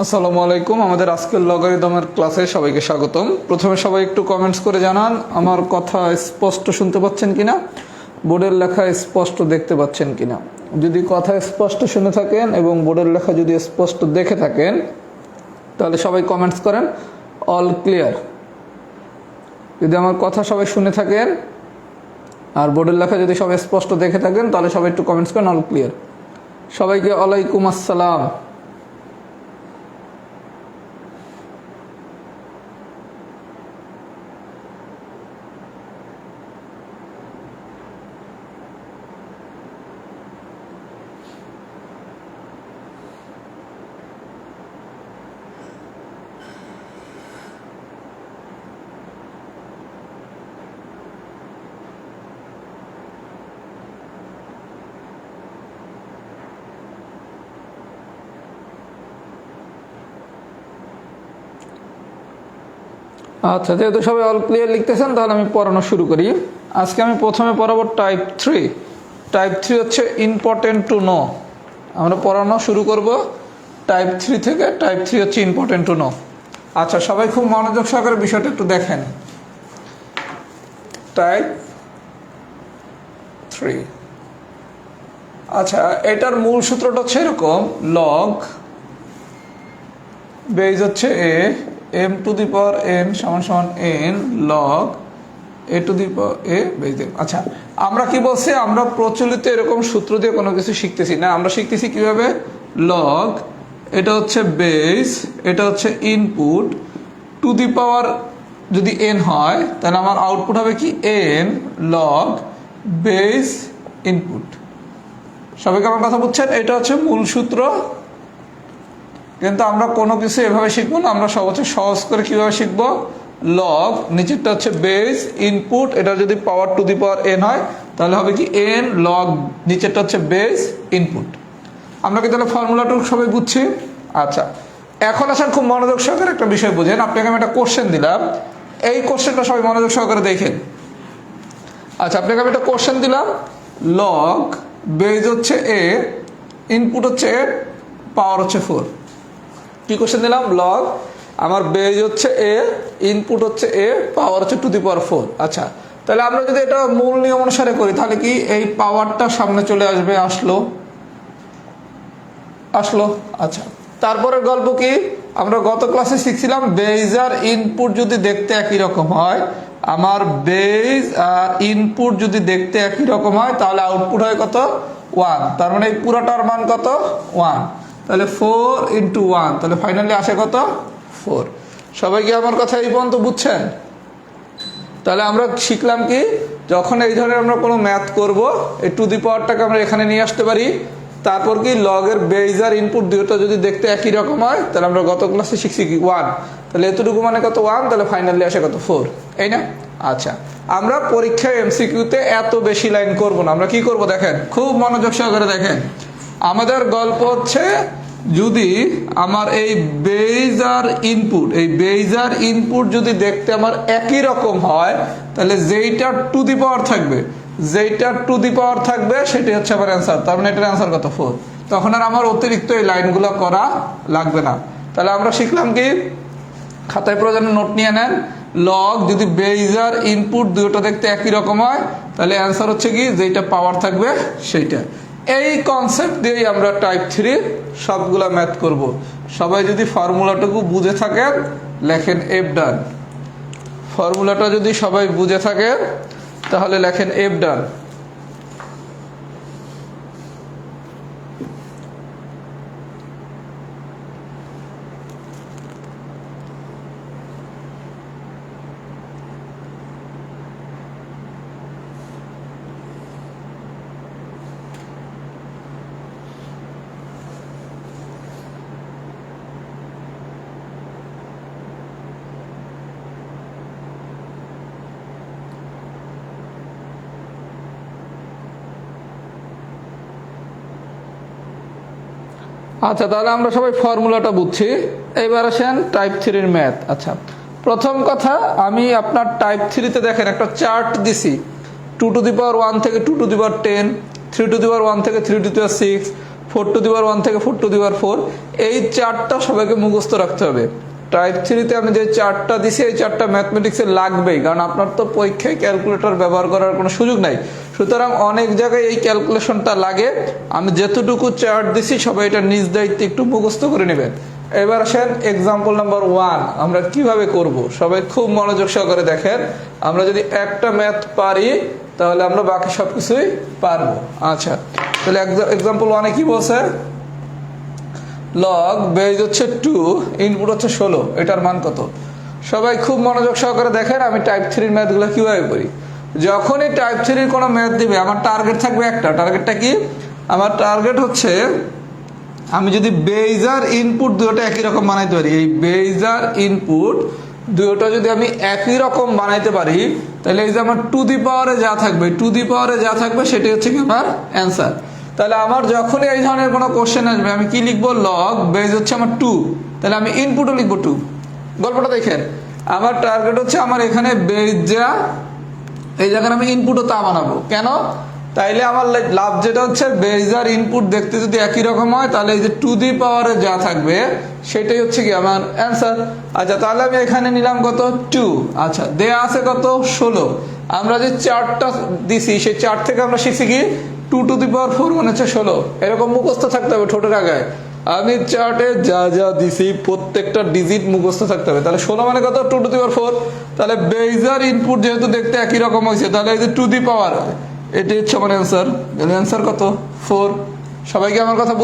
আসসালামু আলাইকুম। আমাদের আজকের লগারিদমের ক্লাসে সবাইকে স্বাগতম। প্রথমে সবাই একটু কমেন্টস করে জানান আমার কথা স্পষ্ট শুনতে পাচ্ছেন কিনা, বোর্ডের লেখা স্পষ্ট দেখতে পাচ্ছেন কিনা। যদি কথা স্পষ্ট শুনে থাকেন এবং বোর্ডের লেখা যদি স্পষ্ট দেখে থাকেন তাহলে সবাই কমেন্টস করেন অল ক্লিয়ার। যদি আমার কথা সবাই শুনে থাকেন আর বোর্ডের লেখা যদি সবাই স্পষ্ট দেখে থাকেন তাহলে সবাই একটু কমেন্টস করেন অল ক্লিয়ার। সবাইকে ওয়ালাইকুম আসসালাম। আচ্ছা, যেহেতু সবাই অল ক্লিয়ার লিখতেছেন তাহলে আমি পড়ানো শুরু করি। আজকে আমি প্রথমে পড়াবো টাইপ 3। টাইপ 3 হচ্ছে ইম্পর্টেন্ট টু নো। আমরা পড়ানো শুরু করব টাইপ 3 থেকে। টাইপ 3 হচ্ছে ইম্পর্টেন্ট টু নো। আচ্ছা, সবাই খুব মনোযোগ সহকারে বিষয়টা একটু দেখেন। টাইপ 3, আচ্ছা, এটার মূল সূত্রটা হচ্ছে এরকম, লগ বেজ হচ্ছে a, m to the power n সমান সমান n log a to the power a base m। আচ্ছা, আমরা কি বলছি, আমরা প্রচলিত এরকম সূত্র দিয়ে কোনো কিছু শিখতেছি না। আমরা শিখতেছি কিভাবে, লগ এটা হচ্ছে বেজ, এটা হচ্ছে ইনপুট, টু দি পাওয়ার যদি n হয় তাহলে আমার আউটপুট হবে কি n log বেজ ইনপুট। সবাইকে আমার কথা বুঝছেন? এটা হচ্ছে মূল সূত্র। কিন্তু আমরা কোনো কিছু এভাবে শিখবো না, আমরা সবচেয়ে সহজ করে কিভাবে শিখবো, লগ নিচেরটা হচ্ছে বেস ইনপুট, এটা যদি পাওয়ার টু দি পাওয়ার n হয় তাহলে হবে কি n লগ নিচেরটা হচ্ছে বেস ইনপুট। আমরা কি তাহলে ফর্মুলাটুকু সবাই বুঝছি? আচ্ছা, এখন আসেন খুব মনোযোগ সহকারে একটা বিষয় বুঝেন। আপনাকে আমি একটা কোশ্চেন দিলাম, এই কোশ্চেনটা সবাই মনোযোগ সহকারে দেখেন। আচ্ছা, আপনাকে আমি একটা কোশ্চেন দিলাম, লগ বেস হচ্ছে a, ইনপুট হচ্ছে a, পাওয়ার হচ্ছে 4। কি কোশ্চেন দিলাম, লগ আমার বেজ হচ্ছে এ, ইনপুট হচ্ছে এ, পাওয়ার হচ্ছে টু দি পাওয়ার 4। আচ্ছা, তাহলে আমরা যদি এটা মূল নিয়ম অনুসারে করি তাহলে কি এই পাওয়ারটা সামনে চলে আসবে, আসলো। আচ্ছা, তারপরের গল্প কি, আমরা গত ক্লাসে শিখছিলাম বেজ আর ইনপুট যদি দেখতে একই রকম হয়, আমার বেজ আর ইনপুট যদি দেখতে একই রকম হয় তাহলে আউটপুট হয় কত, 1। তার মানে এই পুরোটার মান কত, 1। তাহলে 4 ইন্টু 1, তাহলে ফাইনালি আসে কত, 4। সবাই কি আমার কথা এই পর্যন্ত বুঝছেন? তাহলে আমরা শিখলাম কি, যখন এই ধরনের আমরা কোনো ম্যাথ করব, এই টু দি পাওয়ারটাকে আমরা এখানে নিয়ে আসতে পারি। তারপর কি লগের বেজ আর ইনপুট দুটো যদি দেখতে একই রকম হয় তাহলে আমরা গত ক্লাসে শিখছি কি 1, তাহলে এতটুকু মানে কত, 1, তাহলে ফাইনালি আসে কত, 4, এই না? আচ্ছা, আমরা পরীক্ষায় এমসিকিউতে এত বেশি লাইন করব না। আমরা কি করব দেখেন, খুব মনোযোগ সহকারে দেখেন। আমাদের গল্প হচ্ছে, যদি আমার এই বেজ আর ইনপুট, এই বেজ আর ইনপুট যদি দেখতে আমার একই রকম হয় তাহলে যেইটা টু দি পাওয়ার থাকবে, সেটাই হচ্ছে আমার অ্যান্সার। তার মানে এটার অ্যান্সার কত, 4। তখন আর আমার অতিরিক্ত এই লাইনগুলো করা লাগবে না। তাহলে আমরা শিখলাম কি, খাতায় প্রয়োজনে নোট নিয়ে নেন, লগ যদি বেজ আর ইনপুট দুটো দেখতে একই রকম হয় তাহলে অ্যান্সার হচ্ছে কি যেইটা পাওয়ার থাকবে সেইটা। এই কনসেপ্ট দিয়েই আমরা টাইপ 3 সবগুলা ম্যাথ করব। সবাই যদি ফর্মুলাটুকু বুঝে থাকেন লেখেন এফ ডান। ফর্মুলাটা যদি সবাই বুঝে থাকেন তাহলে লেখেন এফ ডান। আচ্ছা, তাহলে আমরা সবাই ফর্মুলাটা বুঝছি। এইবার আসেন টাইপ 3 ম্যাথ। আচ্ছা, প্রথম কথা, আমি আপনার টাইপ 3-তে দেখেন একটা চার্ট দিছি, 2 টু দি পাওয়ার 1 থেকে 2 to the power 10, 3 two the পাওয়ার 1 থেকে 3 টু দি পাওয়ার 6, 4^1 থেকে 4^4, এই চারটা সবাইকে মুখস্থ রাখতে হবে। টাইপ 3-তে আমি যে চারটা দিছি এই চারটা ম্যাথমেটিক্সে লাগবেই, কারণ আপনার তো পরীক্ষায় ক্যালকুলেটর ব্যবহার করার কোনো সুযোগ নাই। সুতরাং অনেক জায়গায় এই ক্যালকুলেশনটা লাগে। আমি যেতটুকু চার্ট দিছি সবাই এটা নিজ দায়িত্বে একটু মুখস্থ করে নেবেন। এবার আসেন এক্সাম্পল নাম্বার 1 আমরা কিভাবে করব, সবাই খুব মনোযোগ সহকারে দেখেন। আমরা যদি একটা ম্যাথ পারি তাহলে আমরা বাকি সবকিছুই পারবো। আচ্ছা, তাহলে এক্সাম্পল 1-এ কি বলছে, লগ বেজ হচ্ছে 2, ইনপুট হচ্ছে 16, এটার মান কত? সবাই খুব মনোযোগ সহকারে দেখেন আমি টাইপ 3-র ম্যাথগুলো কিভাবে করি। যখনই টাইপ 3-র কোনো ম্যাথ দিবে আমার টার্গেট থাকবে একটা। টার্গেটটা কি? আমার টার্গেট হচ্ছে আমি যদি বেজ আর ইনপুট দুটোটা একই রকম বানাইতে পারি, এই বেজ আর ইনপুট দুটোটা যদি আমি একই রকম বানাইতে পারি, তাহলে এই যে আমার টু দি পাওয়ারে যা থাকবে সেটাই হচ্ছে কি আমার অ্যান্সার। তাহলে আমার যখনই এই ধরনের কোনো কোশ্চেন আসবে আমি কি লিখবো, লগ বেজ হচ্ছে আমার 2, তাহলে আমি ইনপুটও লিখবো 2। গল্পটা দেখেন, আমার টার্গেট হচ্ছে আমার এখানে বেজ যা, এই জায়গায় আমি ইনপুটও তা বানাবো। কেন? তাইলে আমার লাভ যেটা হচ্ছে বেজ আর ইনপুট দেখতে যদি একই রকম হয় তাহলে এই যে টু দি পাওয়ারে যা থাকবে সেটাই হচ্ছে কি আমার অ্যান্সার। আচ্ছা, তাহলে আমি এখানে নিলাম কত, 2। আচ্ছা, দেয়া আছে কত, 16। আমরা যে চার্টটা দিছি সেই চার্ট থেকে আমরা শিখছি কি 2^4 মানে হচ্ছে 16, এরকম মুখস্থ থাকতে হবে ঠোঁটের আগায়। আমি চার্টে যা যা দিছি প্রত্যেকটা ডিজিট মুখস্থ থাকতে হবে। তাহলে 16 মানে কত, 2^4। তাহলে বেজ আর ইনপুট যেহেতু দেখতে একই রকম হয়েছে তাহলে এই যে টু দি পাওয়ার এটি হচ্ছে আমার অ্যান্সার। অ্যান্সার কত, 4। সবাইকে আমার কথা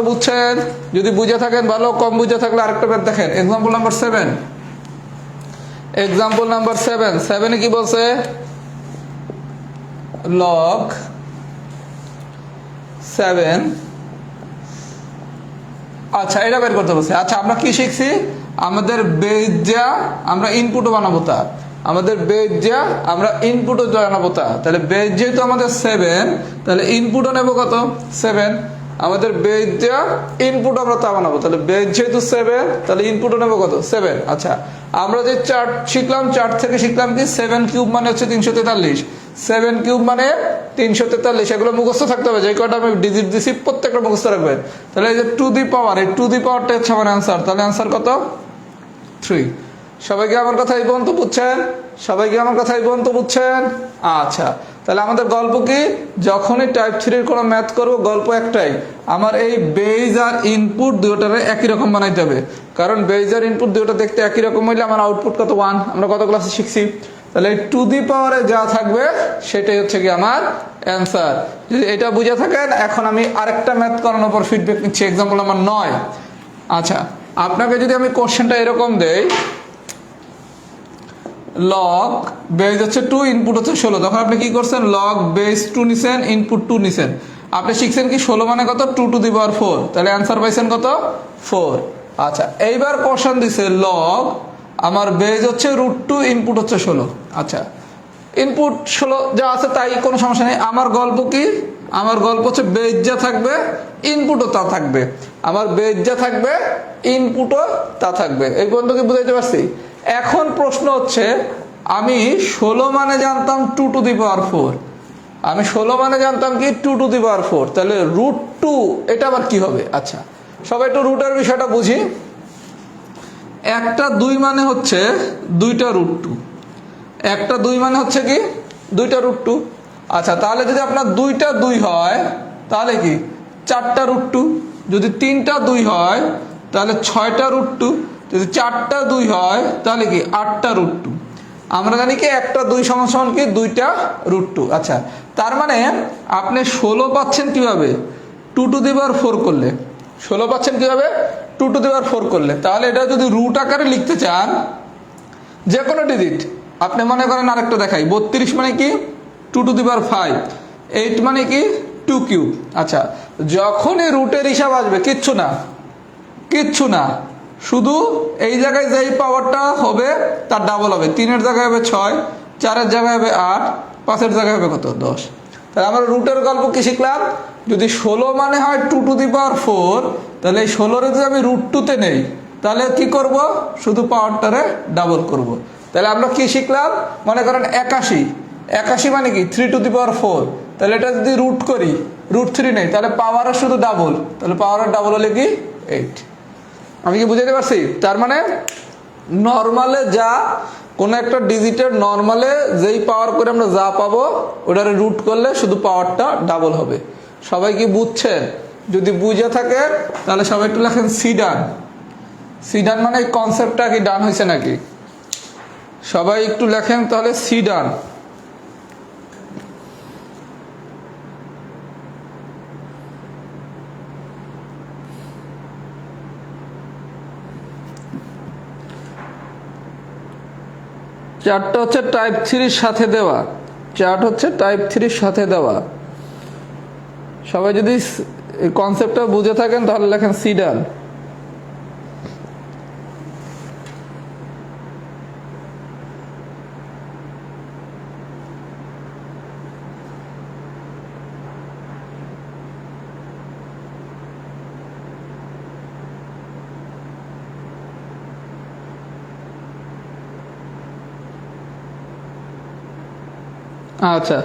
বুঝছেন? যদি বুঝে থাকেন ভালো, কম বুঝে থাকলে আরেকটা ম্যাথ দেখেন। Example number 7। 7-এ কি বলছে, লগ 7। আচ্ছা, এটা বের করতে বলছে। আচ্ছা, আমরা কি শিখছি, আমাদের বেজ যা আমরা ইনপুটও বানাবো তা, তাহলে বেজ যেহেতু আমাদের 7 তাহলে ইনপুটও নেব কত, 7। আমাদের বেজ যা ইনপুট আমরা তা বানাবো, তাহলে বেজ যেহেতু 7 তাহলে ইনপুটও নেব কত, 7। আচ্ছা, আমরা যে চার্ট শিখলাম, চার্ট থেকে শিখলাম কি 7³ মানে হচ্ছে 343, 7³ মানে 343, এগুলো মুখস্থ থাকতে হবে। যে কটা আমি ডিজিট দিছি প্রত্যেকটা মুখস্থ রাখবেন। তাহলে এই যে টু দি পাওয়ার, এই টু দি পাওয়ারটা হচ্ছে আমার অ্যান্সার। তাহলে অ্যান্সার কত, 3। সবাইকে আমার কথা এই পর্যন্ত বুঝছেন? আচ্ছা, তাহলে আমাদের গল্প কি, যখনই টাইপ 3-র কোনো ম্যাথ করবো গল্প একটাই, আমার এই বেজ আর ইনপুট দুটোটারে একই রকম বানাইতে হবে। কারণ বেজ আর ইনপুট দুটো দেখতে একই রকম হইলে আমার আউটপুট কত, 1। আমরা কত ক্লাসে শিখছি? তাহলে এই টু দি পাওয়ারে যা থাকবে সেটাই হচ্ছে কি আমার অ্যান্সার। যদি এটা বুঝে থাকেন, এখন আমি আরেকটা ম্যাথ করানোর পর ফিডব্যাক নিচ্ছি। Example number 9। আচ্ছা, আপনাকে যদি আমি কোশ্চেনটা এরকম দেই, লগ বেজ হচ্ছে 2, ইনপুট হচ্ছে 16, তখন আপনি কি করছেন, লগ বেজ 2 নিছেন, ইনপুট 2 নিছেন। আপনি শিখছেন কি 16 মানে কত, 2^4, তাহলে অ্যান্সার পাইছেন কত, 4। আচ্ছা, এইবার কোশ্চেন দিছে লগ আমার বেজ হচ্ছে √2, ইনপুট হচ্ছে 16। আচ্ছা, ইনপুট 16 যা আছে তাই, কোনো সমস্যা নেই। আমার গল্প কি, আমার গল্প হচ্ছে বেজ যা থাকবে ইনপুটও তা থাকবে, এই পর্যন্ত কি বুঝাইতে পারছি? এখন প্রশ্ন হচ্ছে, আমি 16 মানে জানতাম 2^4, আমি 16 মানে জানতাম কি 2^4, তাহলে √2 এটা আবার কি হবে? আচ্ছা, সবাই একটু রুটের বিষয়টা বুঝি। একটা 2 মানে হচ্ছে 2টা √2, একটা 2 মানে হচ্ছে কি 2টা √2। আচ্ছা, তাহলে যদি আপনার 2টা 2 হয় তাহলে কি 4টা √2, যদি 3টা 2 হয় তাহলে 6টা √2, যদি 4টা 2 হয় তাহলে কি 8টা √2। আমরা জানি কি একটা 2 সমান কি 2টা √2। আচ্ছা, তার মানে আপনি 16 পাচ্ছেন কিভাবে, 2^4 করলে। 16 পাচ্ছেন কিভাবে, 2^4 করলে। তাহলে এটা যদি রুট আকারে লিখতে চান, যে কোনো ডিজিট, আপনি মনে করেন আরেকটা দেখাই, 32 মানে কি 2^5, 8 মানে কি 2³। আচ্ছা, যখনই রুটের হিসাব আসবে কিচ্ছু না, শুধু এই জায়গায় যেই পাওয়ারটা হবে তার ডাবল হবে। 3-এর জায়গায় হবে 6, 4-এর জায়গায় হবে 8, 5-এর জায়গায় হবে কত, 10। তাহলে আমরা রুটের গল্প কি শিখলাম, যদি 16 মানে হয় 2^4, তাহলে এই 16-রে যদি আমি √2-তে নেই তাহলে কি করব, শুধু পাওয়ারটারে ডাবল করব। তাহলে আমরা কি শিখলাম, মনে করেন 81 মানে কি 3^4, তাহলে এটা যদি রুট করি √3 নেই, তাহলে পাওয়ারের শুধু ডাবল, তাহলে পাওয়ারের ডাবল হলে কি 8। আমি কি বুঝাতে পারছি? তার মানে নর্মালে যা কোনো একটা ডিজিটের নর্মালে যেই পাওয়ার করে আমরা যা পাবো ওটারে রুট করলে শুধু পাওয়ারটা ডাবল হবে। সবাই কি বুঝছেন? যদি বুঝে থাকে তাহলে সবাই একটু লেখেন সি ডান। সি ডান মানে এই কনসেপ্টটা কি ডান হয়েছে নাকি? সবাই একটু লেখেন তাহলে সি ডান। চারটা হচ্ছে টাইপ 3 সাথে দেওয়া, চার্ট হচ্ছে টাইপ 3 সাথে দেওয়া। সবাই যদি এই কনসেপ্টটা বুঝে থাকেন তাহলে লেখেন সি ডান। আচ্ছা,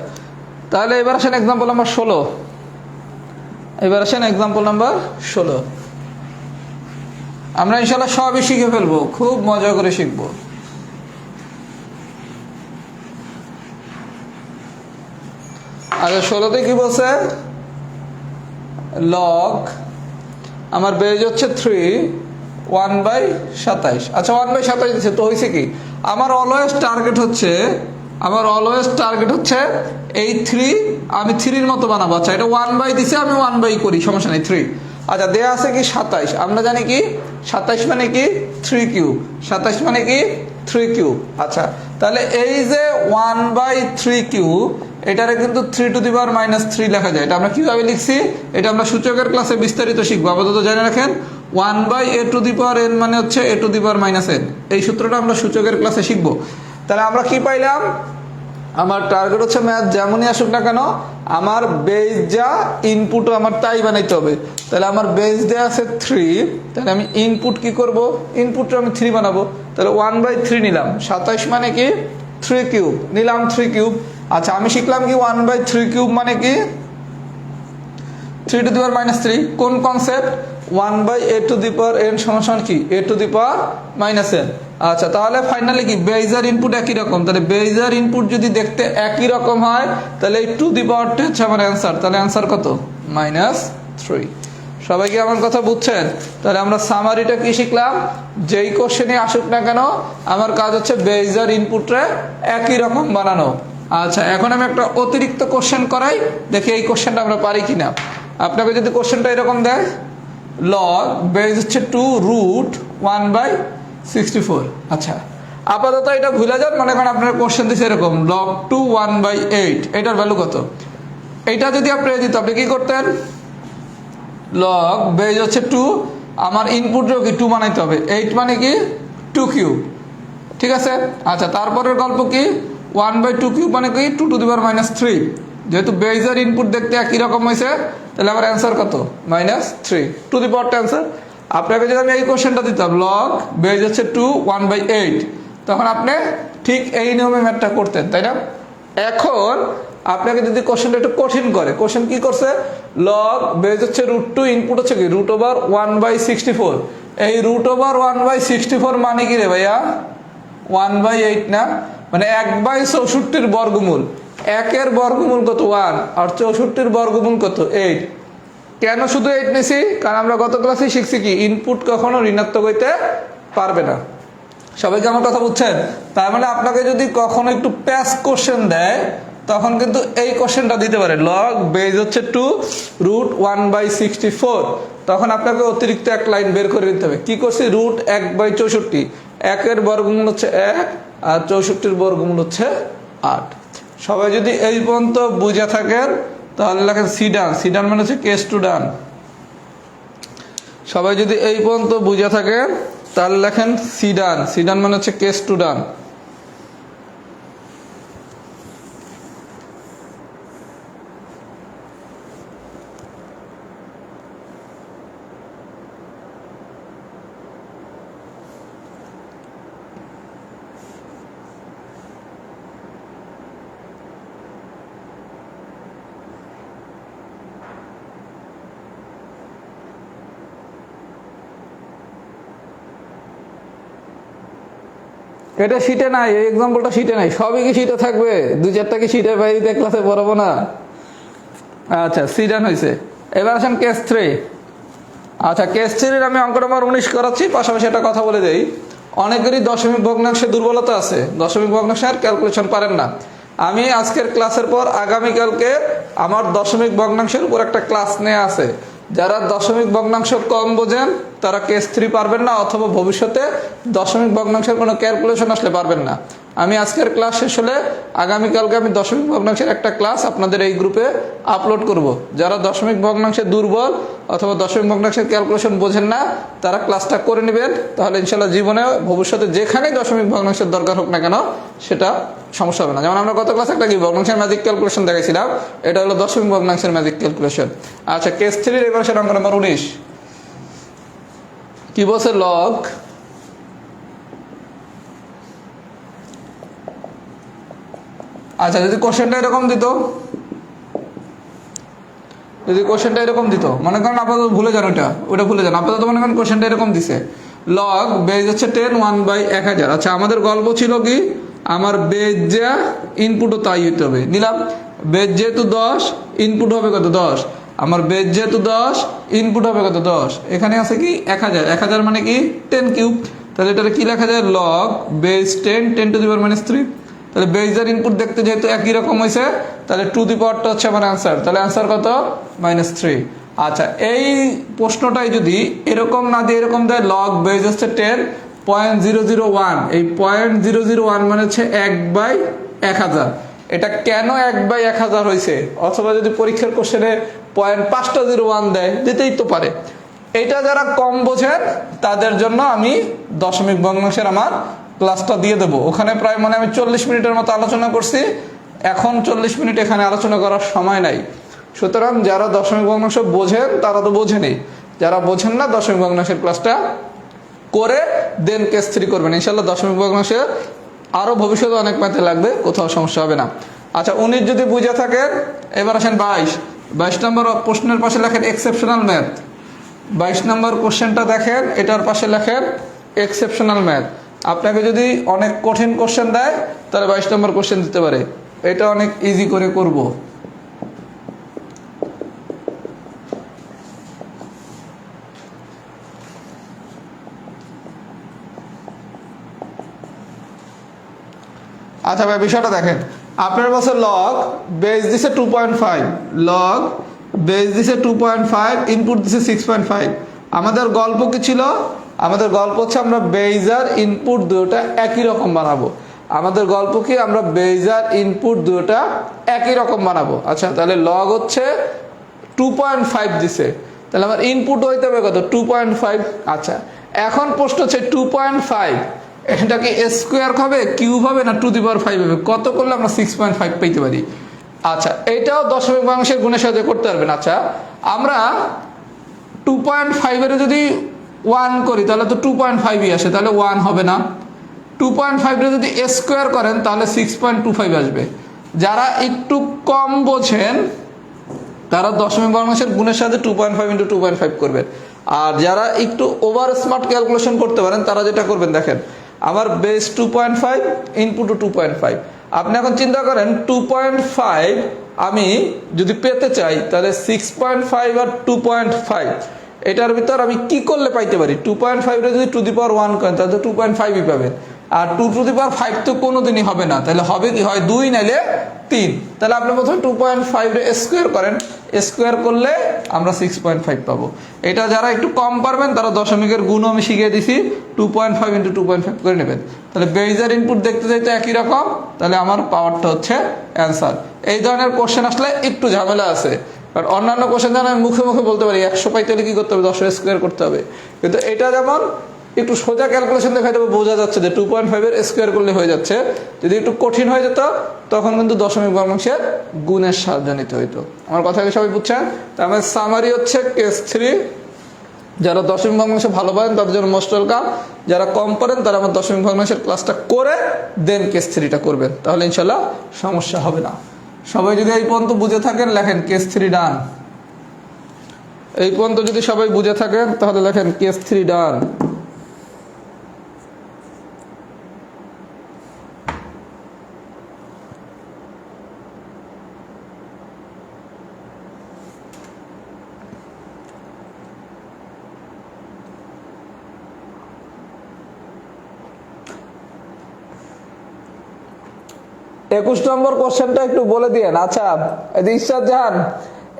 তাহলে এবার আসেন এক্সাম্পল নাম্বার 16। এবার আসেন এক্সাম্পল নাম্বার 16। আমরা ইনশাল্লাহ সবই শিখে ফেলবো, খুব মজা করে শিখবো। আচ্ছা, 16তে কি বলছে? লগ আমার বেজ হচ্ছে 3 1/27। আচ্ছা, 1/27 দিচ্ছে তো হয়েছে কি? আমার অলওয়েজ টার্গেট হচ্ছে এই 3 আমি 3 মতো বানাবো। আচ্ছা, এটা 1 দিছে, আমি 1 করি, সমস্যা নেই 3। আচ্ছা, দেয়া আছে কি 27। আমরা জানি কি 27 মানে কি 3 কিউব, 27 মানে কি 3 কিউব। আচ্ছা, তাহলে এই যে 1/3 কিউব এটারে কিন্তু 3⁻³ লেখা যায়। এটা আমরা কিভাবে লিখছি এটা আমরা সূচকের ক্লাসে বিস্তারিত শিখবো। আপাতত জেনে রাখেন 1/a⁴n মানে হচ্ছে a⁻n। এই সূত্রটা আমরা সূচকের ক্লাসে শিখবো। তাহলে আমরা কি পাইলাম? আমার টার্গেট হচ্ছে ম্যাথ যেমনই আসুক না কেন আমার বেস যা ইনপুটও আমার তাই বানাইতে হবে। তাহলে আমার বেস দেওয়া আছে 3, তাহলে আমি ইনপুট কি করব? ইনপুটটা আমি 3 বানাবো। তাহলে 1/3 নিলাম, 27 মানে কি 3 কিউব নিলাম, 3 কিউব। আচ্ছা, আমি শিখলাম কি 1/3 কিউব মানে কি 3⁻³ কোন কনসেপ্ট? 1/a⁴n সমান কি a⁻n। আচ্ছা, তাহলে ফাইনালি কি বেইজার ইনপুট একই রকম। তাহলে বেইজার ইনপুট যদি দেখতে একই রকম হয় তাহলে এই টু দি পাওয়ারটা হচ্ছে আমার অ্যান্সার। তাহলে অ্যান্সার কত? -3। সবাই কি আমার কথা বুঝছেন? তাহলে আমরা সামারিটা কি শিখলাম? যেই কোশ্চেনে আসুক না কেন আমার কাজ হচ্ছে বেইজার ইনপুটরে একই রকম বানানো। আচ্ছা, এখন আমি একটা অতিরিক্ত কোশ্চেন করাই, দেখি এই কোশ্চেনটা আমরা পারি কিনা। আপনাকে যদি কোশ্চেনটা এরকম দেয়, লগ বেস হচ্ছে 2√1/64। আচ্ছা, আপাতত এটা ভুলে যান, মনে করেন আপনার কোশ্চেন দিচ্ছে এরকম log 2 1/8, এটার ভ্যালু কত? এইটা যদি আপনি দিত আপনি কি করতেন? লগ বেস হচ্ছে 2, আমার ইনপুটও কি 2 বানাইতে হবে, 8 মানে কি 2 কিউব, ঠিক আছে। আচ্ছা, তারপরের গল্প কি 1/2 কিউব মানে কি 2⁻³ যেহেতু বেইজার ইনপুট দেখতে একই রকম হয়েছে তাহলে আমার অ্যান্সার কত? -3 টু দি পাওয়ার অ্যান্সার। আপনাকে যদি আমি এই কোশ্চেনটা দিতাম লগ বেজ হচ্ছে 2 1/8 তখন আপনি ঠিক এই নিয়মে ম্যাথটা করতেন, তাই না? এখন আপনাকে যদি কোশ্চেনটা একটু কঠিন করে, কোশ্চেন কি করছে? লগ বেজ হচ্ছে √2, ইনপুট হচ্ছে কি √1/64। এই √1/64 মানে কি রে ভাইয়া? 1/8 না, মানে 1/64 বর্গমূল। 1 বর্গমূল কত? 1, আর 64 বর্গমূল কত? 8। কেন শুধু 8 নিছি? কারণ আমরা গত ক্লাসে শিখছি কি ইনপুট কখনো ঋণাত্মক হইতে পারবে না। সবাইকে আমার কথা বুঝছেন? তার মানে আপনাকে যদি কখনো একটু প্যাস কোশ্চেন দেয় তখন কিন্তু এই কোশ্চেনটা দিতে পারে, লগ বেজ হচ্ছে 2 √1/64। তখন আপনাকে অতিরিক্ত এক লাইন বের করে দিতে হবে। কি করছি? √1/64, 1 বর্গমূল হচ্ছে 1 আর 64 বর্গমূল হচ্ছে 8। সবাই যদি এই পর্যন্ত বুঝে থাকেন তাহলে লেখেন সিডান। সিডান মানে হচ্ছে কেস টু ডান। সবাই যদি এই পর্যন্ত বুঝে থাকেন তাহলে লেখেন সিডান। সিডান মানে হচ্ছে কেস টু ডান। এটা শীটে নাই, এই এক্সাম্পলটা শীটে নাই, সবই কি শীটে থাকবে? 2-4টা কি শীটের বাইরে ক্লাসে পড়াবো না? আচ্ছা, সি ডান হয়েছে। এবার আসেন কেস 3। আচ্ছা, কেস 3 আমি অঙ্ক নম্বর 19 করাচ্ছি, পাশাপাশি একটা কথা বলে দেই, অনেকেরই দশমিক ভগ্নাংশে দুর্বলতা আছে, দশমিক ভগ্নাংশের ক্যালকুলেশন পারেন না। আমি আজকের ক্লাসের পর আগামীকালকে আমার দশমিক ভগ্নাংশের উপর একটা ক্লাস নেওয়া আছে। যারা দশমিক ভগ্নাংশ কম বোঝেন তারা কেস 3 পারবেন না, অথবা ভবিষ্যতে দশমিক ভগ্নাংশের কোনো ক্যালকুলেশন আসলে পারবেন না। আমি আজকের ক্লাস শেষ হলে আগামীকালকে আমি দশমিক ভগ্নাংশের একটা ক্লাস আপনাদের এই গ্রুপে আপলোড করব। যারা দশমিক ভগ্নাংশে দুর্বল অথবা দশমিক ভগ্নাংশের ক্যালকুলেশন বোঝেন না তারা ক্লাসটা করে নেবেন, তাহলে ইনশাল্লাহ জীবনে ভবিষ্যতে যেখানেই দশমিক ভগ্নাংশের দরকার হোক না কেন সেটা সমস্যা হবে না। যেমন আমরা গত ক্লাসে একটা কি ভগ্নাংশের ম্যাজিক ক্যালকুলেশন দেখাইছিলাম, এটা হলো দশমিক ভগ্নাংশের ম্যাজিক ক্যালকুলেশন। আচ্ছা, কেস 3 এবার সেটা অঙ্ক নম্বর 19 কি বলছে? লগ আচ্ছা, যদি কোশ্চেনটা এরকম দিত, মনে করেন আপাতত ভুলে যান, ওটা ভুলে যান, আপাতত মনে করেন কোশ্চেনটা এরকম দিছে, লগ বেজ হচ্ছে 10 1/1000। আচ্ছা, আমাদের গল্প ছিল কি, আমার বেজ যা ইনপুটও তাই হইতে হবে, নিলাম। বেজ যেহেতু 10, ইনপুট হবে কত? 10। আমার বেজ যেহেতু 10, ইনপুট হবে কত? 10। এখানে আছে কি 1000, 1000 মানে কি 10 কিউব, তাহলে এটা কি লেখা যায়? লগ বেজ 10 10⁻³ তাহলে বেজের ইনপুট দেখতে যেহেতু একই রকম হয়েছে, তাহলে টু দি পাওয়ারটা হচ্ছে আমার অ্যান্সার, তাহলে অ্যান্সার কত? -3। আচ্ছা, এই প্রশ্নটাই যদি এরকম না দিয়ে এরকম দেয়, লগ বেজ হচ্ছে 10.001, এই 0.001 মানে হচ্ছে 1/1000। এটা কেন 1/1000 হয়েছে? অথবা যদি পরীক্ষার কোশ্চেনে 0.501 দেয়, দিতেই তো পারে। এটা যারা কম বোঝেন তাদের জন্য আমি দশমিক ভগ্নাংশের আমার ক্লাসটা দিয়ে দেবো। ওখানে প্রায় আমি 40 মিনিটের মতো আলোচনা করছি, এখন 40 মিনিট এখানে আলোচনা করার সময় নাই। সুতরাং যারা দশমিক ভগ্নাংশ বোঝেন তারা তো বোঝেনই, যারা বোঝেন না দশমিক ভগ্নাংশের ক্লাসটা করে দেন কেস 3 করবেন। ইনশাল্লাহ দশমিক ভগ্নাংশের আরও ভবিষ্যতে অনেক ম্যাথে লাগবে, কোথাও সমস্যা হবে না। আচ্ছা, 19 যদি বুঝে থাকেন, এবার আসেন 22 নম্বর প্রশ্নের পাশে লেখেন এক্সেপশনাল ম্যাথ। 22 নম্বর কোশ্চেনটা দেখেন, এটার পাশে লেখেন এক্সেপশনাল ম্যাথ। আপনাকে যদি অনেক কঠিন কোশ্চেন দেয় তাহলে 22 নম্বর কোশ্চেন দিতে পারে, এটা অনেক ইজি করে করব। আচ্ছা ভাই, বিষয়টা দেখেন, আপনার বছর লগ বেজ দিছে 2.5, লগ বেজ দিছে 2.5, ইনপুট দিছে 6.5। আমাদের গল্প কি ছিল? আমাদের গল্প হচ্ছে আমরা বেজ আর ইনপুট দুটোটা একই রকম বানাবো। আমাদের গল্প কি, আমরা বেজ আর ইনপুট দুটোটা একই রকম বানাবো। আচ্ছা, তাহলে লগ হচ্ছে 2.5 দিছে, তাহলে আমার ইনপুট হইতে হবে কত? 2.5। আচ্ছা, এখন প্রশ্ন হচ্ছে 2.5 এটা কি স্কোয়ার হবে, কিউব হবে, না টু দি পাওয়ার 5 হবে? কত করলে আমরা 6.5 পেতে পারি? আচ্ছা, এটাও দশমিক ভগ্নাংশের গুণের সাথে করতে পারবেন। আচ্ছা, আমরা 2.5 এর যদি 1 করি তাহলে তো 2.5ই আসে, তাহলে 1 হবে না। 2.5 এর যদি স্কোয়ার করেন তাহলে 6.25 আসবে। যারা একটু কম বোঝেন তারা দশমিক ভগ্নাংশের গুণের সাথে 2.5 × 2.5 করবেন। আর যারা একটু ওভার স্মার্ট ক্যালকুলেশন করতে পারেন তারা যেটা করবেন, দেখেন আমার বেস 2.5, ইনপুটও 2.5। আপনি এখন চিন্তা করেন 2.5 আমি যদি পেতে চাই তাহলে 6.5 আর 2.5 এটার ভিতর আমি কি করলে পাইতে পারি? 2.5 রে যদি টু দি পাওয়ার 1 করেন তাহলে তো 2.5ই পাবেন। আর 2 টু দি পাওয়ার 5 তো কোনোদিনই হবে না, তাহলে হবে কি, হয় 2 নাইলে 3। তাহলে আপনি প্রথমে 2.5 রে স্কোয়ার করেন, স্কোয়ার করলে আমরা 6.5 পাবো। এটা যারা একটু কম পারবেন তারা দশমিকের গুণ আমি শিখিয়ে দিছি, 2.5 × 2.5 করে নেবেন। তাহলে বেজের ইনপুট দেখতে চাইতে একই রকম, তাহলে আমার পাওয়ারটা হচ্ছে অ্যান্সার। এই ধরনের কোশ্চেন আসলে একটু ঝামেলা আছে, কারণ অন্যান্য কোশ্চেন যেন আমি মুখে মুখে বলতে পারি 100 পাইতে হলে কি করতে হবে, 10 স্কোয়ার করতে হবে। কিন্তু এটা যেমন একটু সোজা ক্যালকুলেশন দেখাই দেবো, বোঝা যাচ্ছে যে 2.5 এর স্কোয়ার করলে হয়ে যাচ্ছে। যদি একটু কঠিন হয়ে যেত তখন কিন্তু দশমিক ভগ্নাংশের গুণের সাহায্য নিতে হইতো। আমার কথা কি সবাই বুঝছেন? তার মানে সামারি হচ্ছে কেস 3, যারা দশমিক ভগ্নাংশে ভালো পারেন তাদের জন্য মোস্ট ওয়েলকাম, যারা কম পারেন তারা আমার দশমিক ভগ্নাংশের ক্লাসটা করে দেন কেস 3টা করবেন, তাহলে ইনশাল্লাহ সমস্যা হবে না। সবাই যদি এই পর্যন্ত বুঝে থাকেন লেখেন কেস 3 ডান। এই পর্যন্ত যদি সবাই বুঝে থাকেন তাহলে লেখেন কেস 3 ডান। 21 নম্বর কোশ্চেনটা একটু বলে দিয়েন। আচ্ছা ঈশ্বর জাহান,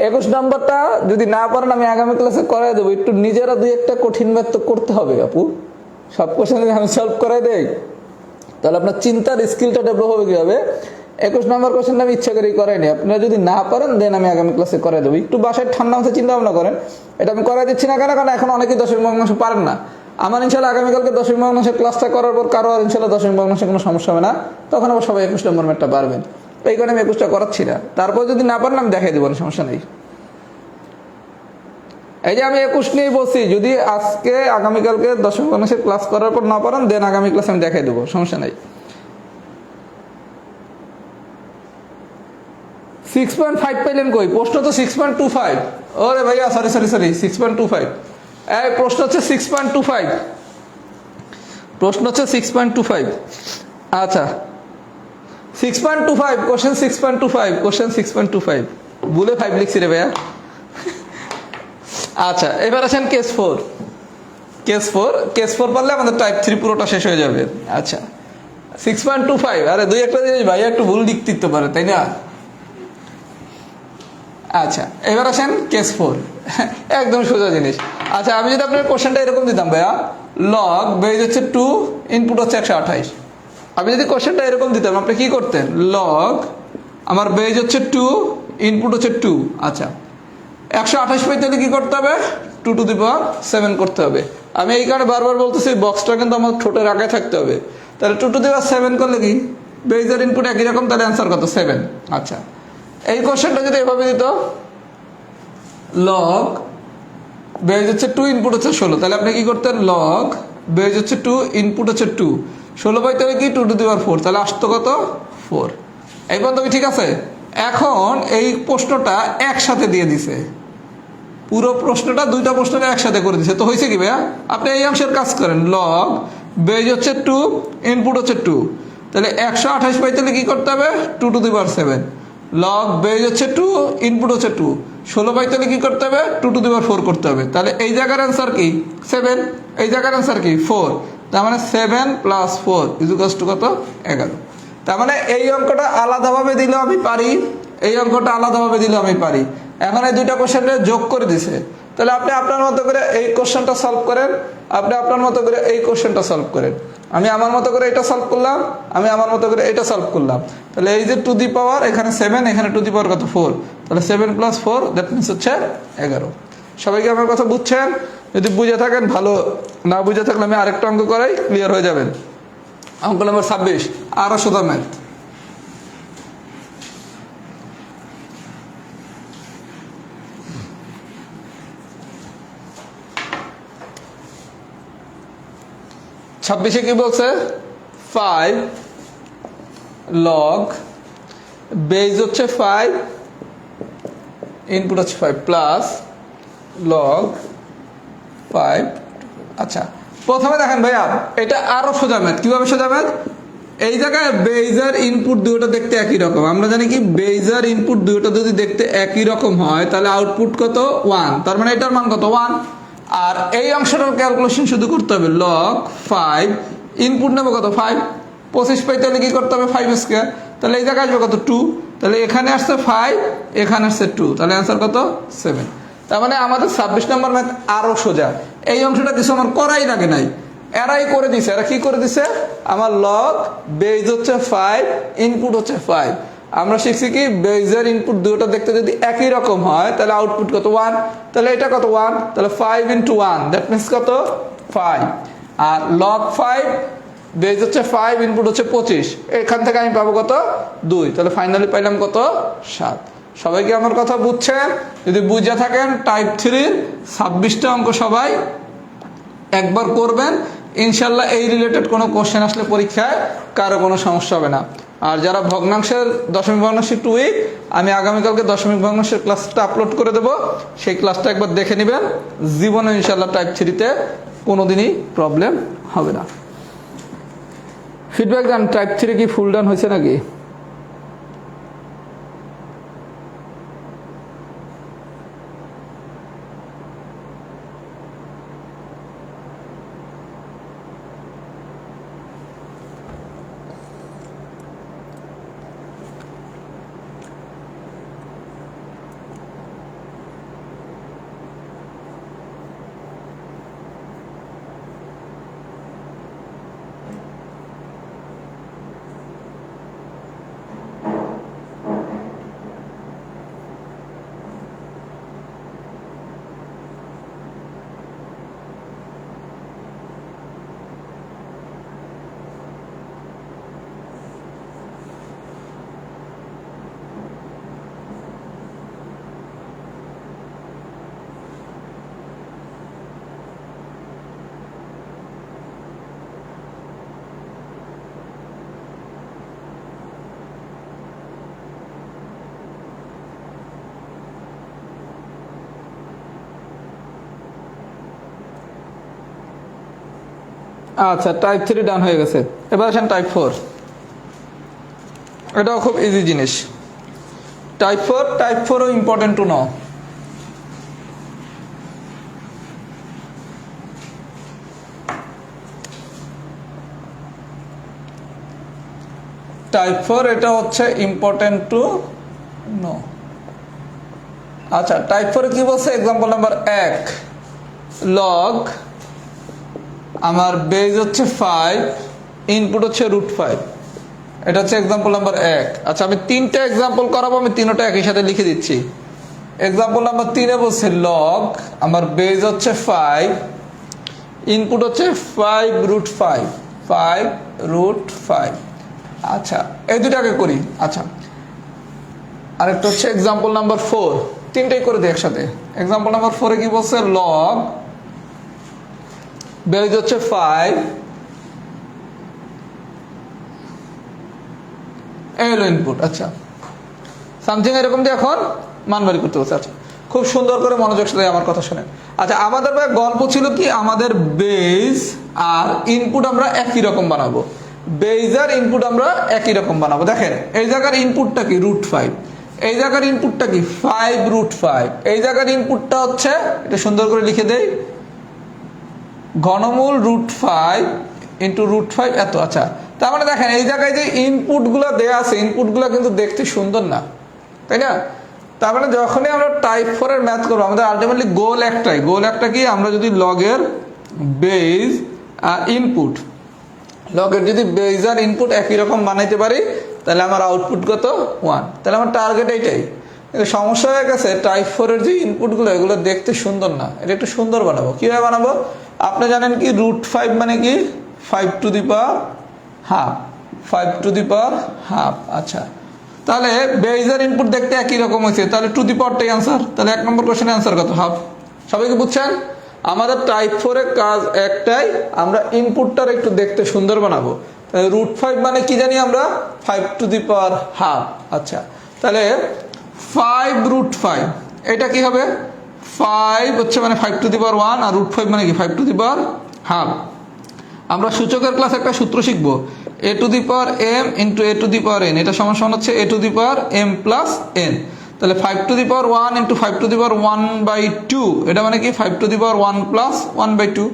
21 নম্বরটা যদি না পারেন আমি আগামী ক্লাসে করাই দেবো। একটু নিজেরা দুই একটা কঠিন ম্যাথ তো করতে হবে আপু। সব কোশ্চেন যদি আমি সলভ করাই দেই তাহলে আপনার চিন্তার স্কিলটা ডেভেলপ হবে কিভাবে। 21 নম্বর কোশ্চেনটা আমি ইচ্ছা করেই করাইনি। আপনারা যদি না পারেন দেন আমি আগামী ক্লাসে করাই দেবো। একটু বাসায় ঠান্ডা মাথায় চিন্তা ভাবনা করেন। এটা আমি করাই দিচ্ছি না কেন, কারণ এখন অনেকেই দশমিক ভগ্নাংশ পারেন না। আমার ইনশাল্লাহ আগামীকালকে দশমিক ভগ্নাংশের ক্লাসটা করার পর কারো আর ইনশাল্লাহ দশমিক ভগ্নাংশে কোনো সমস্যা হবে না। তখন আবার সবাই 21 নম্বর ম্যাথটা পারবেন। এই কারণে আমি 21টা করাচ্ছি না। তারপর যদি না পারেন আমি দেখাই দেবো, সমস্যা নেই। এই যে আমি 21 নিয়েই বলছি, যদি আজকে আগামীকালকে দশমিক ভগ্নাংশের ক্লাস করার পর না পারেন দেন আগামী ক্লাসে আমি দেখাই দেবো, সমস্যা নেই। 6.5 পেলেন কই? প্রশ্ন তো 6.25। ওরে ভাইয়া সরি 6.25। এই প্রশ্ন হচ্ছে 6.25। প্রশ্ন হচ্ছে 6.25। আচ্ছা 6.25 কোশ্চেন 6.25 কোশ্চেন 6.25 বলে 5 লিখছি রে ভাইয়া। আচ্ছা এবার আসেন কেস 4। কেস 4 পারলে আমাদের টাইপ 3 পুরোটা শেষ হয়ে যাবে। আচ্ছা 6.25, আরে দুই একটা জিনিস ভাইয়া একটু ভুল লিখতে পারে তাই না। আচ্ছা এবার আসেন কেস 4, একদম সোজা জিনিস। আচ্ছা আমি যদি আপনার কোশ্চেনটা এরকম দিতাম ভাইয়া, লগ বেজ হচ্ছে 2, ইনপুট হচ্ছে 128। আমি যদি কোশ্চেনটা এরকম দিতাম আপনি কি করতেন? লগ আমার বেজ হচ্ছে 2, ইনপুট হচ্ছে 2। আচ্ছা 128 পাইতে হলে কি করতে হবে? 2 টু দি পাওয়ার 7 করতে হবে। আমি এই কারণে বারবার বলতেছি বক্সটা কিন্তু আমার ঠোঁটের আগে থাকতে হবে। তাহলে 2 টু দি পাওয়ার 7 করলে কি বেজের ইনপুট একই রকম, তাহলে অ্যান্সার কত? 7। আচ্ছা এই কোশ্চেনটা যদি এভাবে দিত, লগ বেজ হচ্ছে 2, ইনপুট হচ্ছে 16, তাহলে আপনি কি করতেন? লগ বেজ হচ্ছে 2, ইনপুট হচ্ছে 2, 16 পাইতে হলে কি 2 টু দি পাওয়ার 4, তাহলে আসতো কত? 4। এই পর্যন্ত ঠিক আছে। এখন এই প্রশ্নটা একসাথে দিয়ে দিছে, পুরো প্রশ্নটা দুইটা প্রশ্নটা একসাথে করে দিছে। তো হয়েছে কি ভাইয়া, আপনি এই অংশের কাজ করেন। লগ বেজ হচ্ছে 2, ইনপুট হচ্ছে 2, তাহলে 128 পাইতে হলে কি করতে হবে? 2 to the power 7। Log base হচ্ছে 2, ইনপুট হচ্ছে 2, 16 পাইতে হলে কি করতে হবে? 2 টু দি পাওয়ার 4 করতে হবে। তাহলে এই জায়গার অ্যান্সার কি? 7। এই জায়গার অ্যান্সার কি? 4। তার মানে 7 প্লাস 4 ইকুয়ালস টু কত? 11। তার মানে এই অঙ্কটা আলাদাভাবে দিলেও আমি পারি, এই অঙ্কটা আলাদাভাবে দিলেও আমি পারি। এখন এই দুইটা কোশ্চেনটা যোগ করে দিছে, তাহলে আপনি আপনার মতো করে এই কোশ্চেনটা সলভ করেন, আপনি আপনার মতো করে এই কোশ্চেনটা সলভ করেন। আমি আমার মতো করে এটা সলভ করলাম, আমি আমার মতো করে এটা সলভ করলাম। তাহলে এই যে টু দি পাওয়ার এখানে 7, এখানে টু দি পাওয়ার কত? 4। তাহলে 7 প্লাস 4 দ্যাট মিনস হচ্ছে 11। সবাইকে আমার কথা বুঝছেন? যদি বুঝে থাকেন ভালো, না বুঝে থাকলে আমি আরেকটা অঙ্ক করাই, ক্লিয়ার হয়ে যাবেন। অঙ্ক নম্বর 26, আরো সোজা ম্যাথ। ছাব্বিশে কি বলছে? 5 লগ বেজ হচ্ছে 5, ইনপুট হচ্ছে 5 প্লাস লগ 5। আচ্ছা প্রথমে দেখেন ভাইয়া এটা আরো সোজা ম্যাথ। কিভাবে সোজা ম্যাথ? এই জায়গায় বেজার ইনপুট দুটো দেখতে একই রকম। আমরা জানি কি বেজার ইনপুট দুটো যদি দেখতে একই রকম হয় তাহলে আউটপুট কত? 1। তার মানে এটার মান কত? 1। আর এই অংশটার ক্যালকুলেশন শুধু করতে হবে। লগ 5 ইনপুট নেবো কত? 5। 25 পাইতে হলে কি করতে হবে? 5 স্কয়ার। তাহলে এই জায়গায় আসবে কত? 2। তাহলে এখানে আসছে 5, এখানে আসছে 2, তাহলে অ্যান্সার কত? 7। তার মানে আমাদের 26 নম্বর ম্যাথ আরো সোজা। এই অংশটা কিছু আমার করাই লাগে নাই, এরাই করে দিছে। এরা কি করে দিছে? আমার লগ বেজ হচ্ছে 5, ইনপুট হচ্ছে 5। আমরা শিখছি কি বেজের ইনপুট দুটো দেখতে যদি একই রকম হয় তাহলে আউটপুট কত? 1। তাহলে এটা কত? 1। তাহলে 5 ইন্টু 1 দ্যাট মিনস কত? 5। আর লগ 5 বেজ হচ্ছে 5, ইনপুট হচ্ছে 25, এখান থেকে আমি পাবো কত? 2। তাহলে ফাইনালি পাইলাম কত? 7। সবাইকে আমার কথা বুঝছেন? যদি বুঝে থাকেন টাইপ 3 26টা অঙ্ক সবাই একবার করবেন, ইনশাল্লাহ এই রিলেটেড কোনো কোশ্চেন আসলে পরীক্ষায় কারো কোনো সমস্যা হবে না। আর যারা ভগ্নাংশের দশমিক ভগ্নাংশের 2 উইক, আমি আগামীকালকে দশমিক ভগ্নাংশের ক্লাসটা আপলোড করে দেবো, সেই ক্লাসটা একবার দেখে নেবেন। জীবনে ইনশাল্লাহ টাইপ 3-তে কোনোদিনই প্রবলেম হবে না। ফিডব্যাক দেন, টাইপ 3 কি ফুল ডান হয়েছে নাকি? আচ্ছা, টাইপ 3 ডান হয়ে গেছে। এবার আসেন টাইপ 4। এটাও খুব ইজি জিনিস। টাইপ 4ও ইম্পর্টেন্ট টু নো। টাইপ 4 এটা হচ্ছে ইম্পর্টেন্ট টু নো। আচ্ছা, টাইপ 4 কি বলছে? এক্সাম্পল নাম্বার 1, লগ আমার বেজ হচ্ছে 5, ইনপুট হচ্ছে √5। এটা হচ্ছে এক্সাম্পল নাম্বার 1। আচ্ছা, আমি 3টা এক্সাম্পল করাবো, আমি 3টা একই সাথে লিখে দিচ্ছি। এক্সাম্পল নাম্বার 3 বলছে লগ আমার বেজ হচ্ছে 5, ইনপুট হচ্ছে 5√5। আচ্ছা, এই দুটাকে করি। আচ্ছা, আরেকটা হচ্ছে এক্সাম্পল নাম্বার 4, 3টাই করে দিই একসাথে। এক্সাম্পল নাম্বার 4 কি বলছে? লগ বেজ হচ্ছে 5, এলো ইনপুট। আচ্ছা, সামথিং এরকম দিয়ে এখন মান বাড়ি করতে বলছে। আচ্ছা, খুব সুন্দর করে মনোযোগ সাথে আমার কথা শুনেন। আচ্ছা, আমাদের ভাই গল্প ছিল কি, আমাদের বেজ আর ইনপুট আমরা একই রকম বানাবো। বেজ আর ইনপুট আমরা একই রকম বানাবো। দেখেন, এই জায়গার ইনপুটটা কি √5, এই জায়গার ইনপুটটা কি 5√5, এই জায়গার ইনপুটটা হচ্ছে, এটা সুন্দর করে লিখে দেই, ঘনমূল √5 ইন্টু √5 এত। আচ্ছা, তার মানে দেখেন এই জায়গায় যে ইনপুটগুলো দেওয়া আছে, ইনপুটগুলো কিন্তু দেখতে সুন্দর না, তাই না? তার মানে যখনই আমরা টাইপ 4 এর ম্যাথ করবো, আমাদের আলটিমেটলি গোল একটা কি, আমরা যদি লগের বেজ আর ইনপুট, লগের যদি বেজ আর ইনপুট একই রকম বানাইতে পারি, তাহলে আমার আউটপুট কত? 1। তাহলে আমার টার্গেট এইটাই। কিন্তু সমস্যা হয়ে গেছে, টাইপ 4 এর যে ইনপুটগুলো, এগুলো দেখতে সুন্দর না। এটা একটু সুন্দর বানাবো। কীভাবে বানাবো? আপনি জানেন কি √5 মানে কি? 5^12। আচ্ছা, তাহলে বেজের ইনপুট দেখতে একই রকম হয়েছে, তাহলে টু দি পাওয়ারটাই আনসার। তাহলে 1 নম্বর কোশ্চেনের আনসার কত? হাফ। সবাইকে বুঝছেন? আমাদের টাইপ 4 এর কাজ একটাই, আমরা ইনপুটটার একটু দেখতে সুন্দর বানাবো। √5 মানে কি জানি আমরা? 5^12। আচ্ছা, তাহলে 5√5 এটা কি হবে? 5 হচ্ছে মানে 5^1, আর √5 মানে কি? 5^12। আমরা সূচকের ক্লাস একটা সূত্র শিখবো, a⁴m ইন্টু a⁴n, এটা সমান হচ্ছে a⁴m প্লাস n। তাহলে 5^1 ইন্টু 5^1/2, এটা মানে কি 5^1 প্লাস 1/2।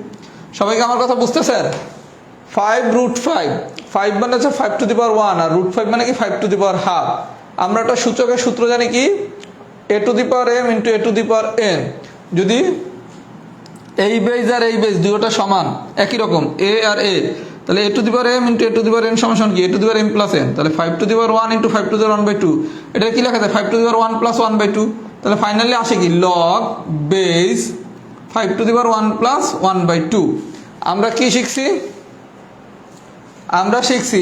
সবাইকে আমার কথা বুঝতেছেন? 5√5 মানে হচ্ছে 5^1, আর √5 মানে কি 5^12। আমরা একটা সূচকের সূত্র জানি কি? a⁴m into a⁴n। যদি এই বেজ আর এই বেজ দুটোটা সমান, একই রকম, a আর a, তাহলে a⁴m ইন্টু a⁴n সমান কি? a⁴m plus n। তাহলে 5^1 ইন্টু 5^1/2, এটা কি লেখা যায়? 5^1 প্লাস 1/2। তাহলে ফাইনালি আসে কি? Log base 5^1 plus 1/2। আমরা কি শিখছি? আমরা শিখছি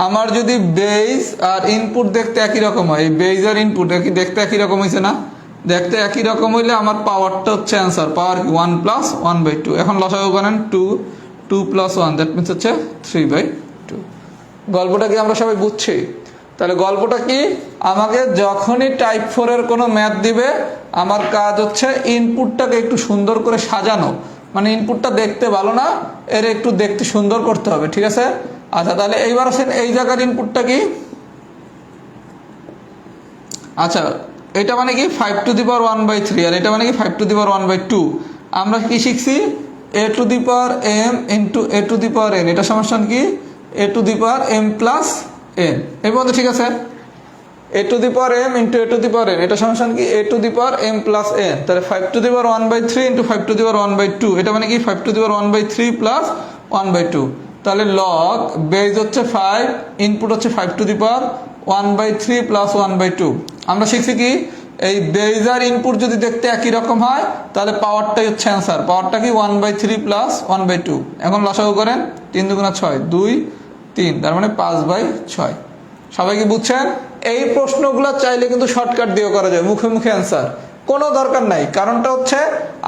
আমার যদি বেজ আর ইনপুট দেখতে একই রকম হয়, এই বেজ আর ইনপুট দেখতে একই রকম হয়েছে না? দেখতে একই রকম হইলে আমার পাওয়ারটা হচ্ছে অ্যান্সার, পাওয়ার 1 প্লাস 1/2। এখন লসাগু করেন, 2 প্লাস 1, দ্যাট মিনস হচ্ছে 3/2। গল্পটা কি আমরা সবাই বুঝছি? তাহলে গল্পটা কি? আমাকে যখনই টাইপ 4 এর কোনো ম্যাথ দিবে, আমার কাজ হচ্ছে ইনপুটটাকে একটু সুন্দর করে সাজানো। মানে ইনপুটটা দেখতে ভালো না, এর একটু দেখতে সুন্দর করতে হবে, ঠিক আছে? আচ্ছা, তাহলে এইবার আসেন এই জায়গার ইনপুটটা কি? আচ্ছা, এটা মানে কি 5^1/3, আর এটা মানে কি 5^1/2। আমরা কি শিখছি? a⁴m ইন্টু a⁴n, এটা সমান কি? a⁴m plus n। এই পর্যন্ত ঠিক আছে? a⁴m ইন্টু a⁴n, এটা সমান কি? a⁴m plus n। তাহলে 5^1/3 ইন্টু 5^1/2, এটা মানে কি 5^1/3 প্লাস 1/2। তাহলে লগ বেজ হচ্ছে 5, ইনপুট হচ্ছে 5^1/3 প্লাস 1/2। আমরা শিখছি কি? এই বেজ আর ইনপুট যদি দেখতে একই রকম হয়, তাহলে পাওয়ারটাই হচ্ছে অ্যান্সার। পাওয়ারটা কি? 1/3 প্লাস 1/2। এখন লসাগু করেন, 3 × 6, 2, 3, তার মানে 5/6। সবাই কি বুঝছেন? এই প্রশ্নগুলো চাইলে কিন্তু শর্টকাট দিয়েও করা যায়, মুখে মুখে অ্যান্সার, কোনো দরকার নাই। কারণটা হচ্ছে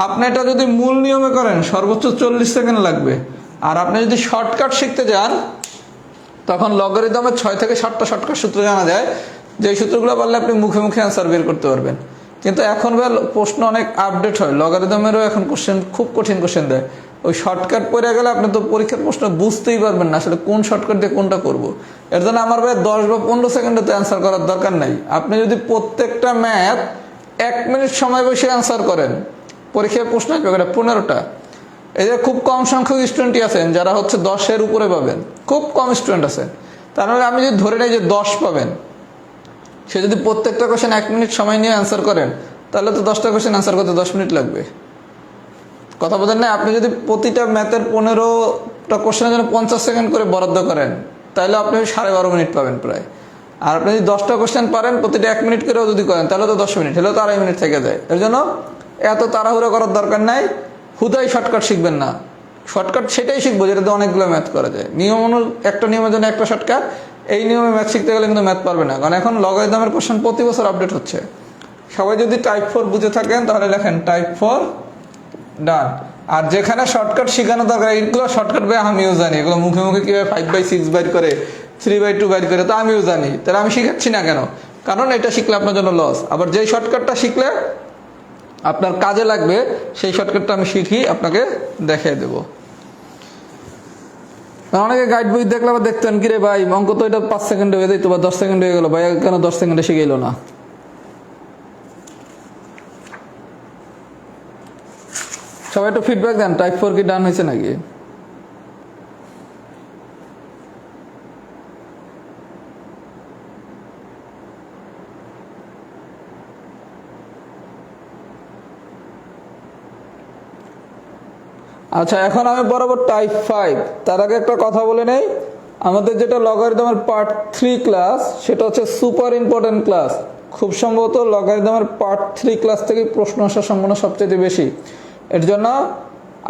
আপনি এটা যদি মূল নিয়মে করেন, সর্বোচ্চ 40 সেকেন্ড লাগবে। আর আপনি যদি শর্টকাট শিখতে যান, তখন লগারিদমের 6 থেকে 7টা শর্টকাট সূত্র জানা যায়, যে সূত্রগুলো বললে আপনি মুখে মুখে অ্যান্সার বের করতে পারবেন। কিন্তু এখন প্রশ্ন অনেক আপডেট হয়, লগারিদমেরও এখন কোশ্চেন খুব কঠিন কোশ্চেন দেয়। ওই শর্টকাট পড়ে গেলে আপনি তো পরীক্ষার প্রশ্ন বুঝতেই পারবেন না আসলে কোন শর্টকাট দিয়ে কোনটা করব। এর জন্য আমার ভাই 10 বা 15 সেকেন্ডে তো অ্যান্সার করার দরকার নাই। আপনি যদি প্রত্যেকটা ম্যাথ 1 মিনিট সময় বসে অ্যান্সার করেন, পরীক্ষায় প্রশ্ন আসবে 15টা। এই যে খুব কম সংখ্যক স্টুডেন্টই আছেন যারা হচ্ছে 10-এর উপরে পাবেন, খুব কম স্টুডেন্ট আছে। তার মানে আমি যদি ধরে নেই যে 10 পাবেন, সে যদি প্রত্যেকটা কোশ্চেন 1 মিনিট সময় নিয়ে অ্যান্সার করেন, তাহলে তো 10টা কোশ্চেন অ্যান্সার করতে 10 মিনিট লাগবে। কথা বলেন না? আপনি যদি প্রতিটা ম্যাথের 15টা কোশ্চেনের জন্য 50 সেকেন্ড করে বরাদ্দ করেন, তাহলে আপনি 12.5 মিনিট পাবেন প্রায়। আর আপনি যদি 10টা কোশ্চেন পারেন, প্রতিটা 1 মিনিট করেও যদি করেন, তাহলে তো 10 মিনিট, হলেও তো 2.5 মিনিট থেকে যায়। এর জন্য এত তাড়াহুড়ো করার দরকার নাই। হুদাই শর্টকাট শিখবেন না, শর্টকাট সেটাই শিখবো যেটাতে অনেকগুলো ম্যাথ করা যায়। একটা নিয়মের জন্য একটা শর্টকাট। এই নিয়মে ম্যাথ শিখতে গেলে কিন্তু ম্যাথ পারবে না, কারণ এখন লগারিদমের কোশ্চেন প্রতি বছর আপডেট হচ্ছে। সবাই যদি টাইপ 4 বুঝে থাকেন তাহলে লেখেন টাইপ 4 ডান। আর যেখানে শর্টকাট শেখানো দরকার, এইগুলো শর্টকাট ভাই আমিও জানি, এগুলো মুখে মুখে কীভাবে 5/6 বাইর করে, 3/2 বাইর করে, তা আমিও জানি। তাহলে আমি শিখাচ্ছি না কেন? কারণ এটা শিখলে আপনার জন্য লস। আবার যেই শর্টকাটটা শিখলে আপনার কাজে লাগবে, সেই শর্টকাটটা আমি শিখি আপনাকে দেখিয়ে দেবো। অনেকে গাইড বই দেখলে আবার দেখতেন, কিরে ভাই অঙ্ক তো এটা 5 সেকেন্ডে হয়ে যেত বা 10 সেকেন্ডে হয়ে গেল, ভাই কেন 10 সেকেন্ডে শিখে এলো না? সবাই একটু ফিডব্যাক দেন, টাইপ 4 কি ডান হয়েছে নাকি? আচ্ছা, এখন আমি বরাবর টাইপ 5। তার আগে একটা কথা বলে নেই, আমাদের যেটা লগারিদমের পার্ট 3 ক্লাস, সেটা হচ্ছে সুপার ইম্পর্টেন্ট ক্লাস। খুব সম্ভবত লগারিদমের পার্ট 3 ক্লাস থেকে প্রশ্ন আসার সম্ভাবনা সবচেয়ে বেশি। এর জন্য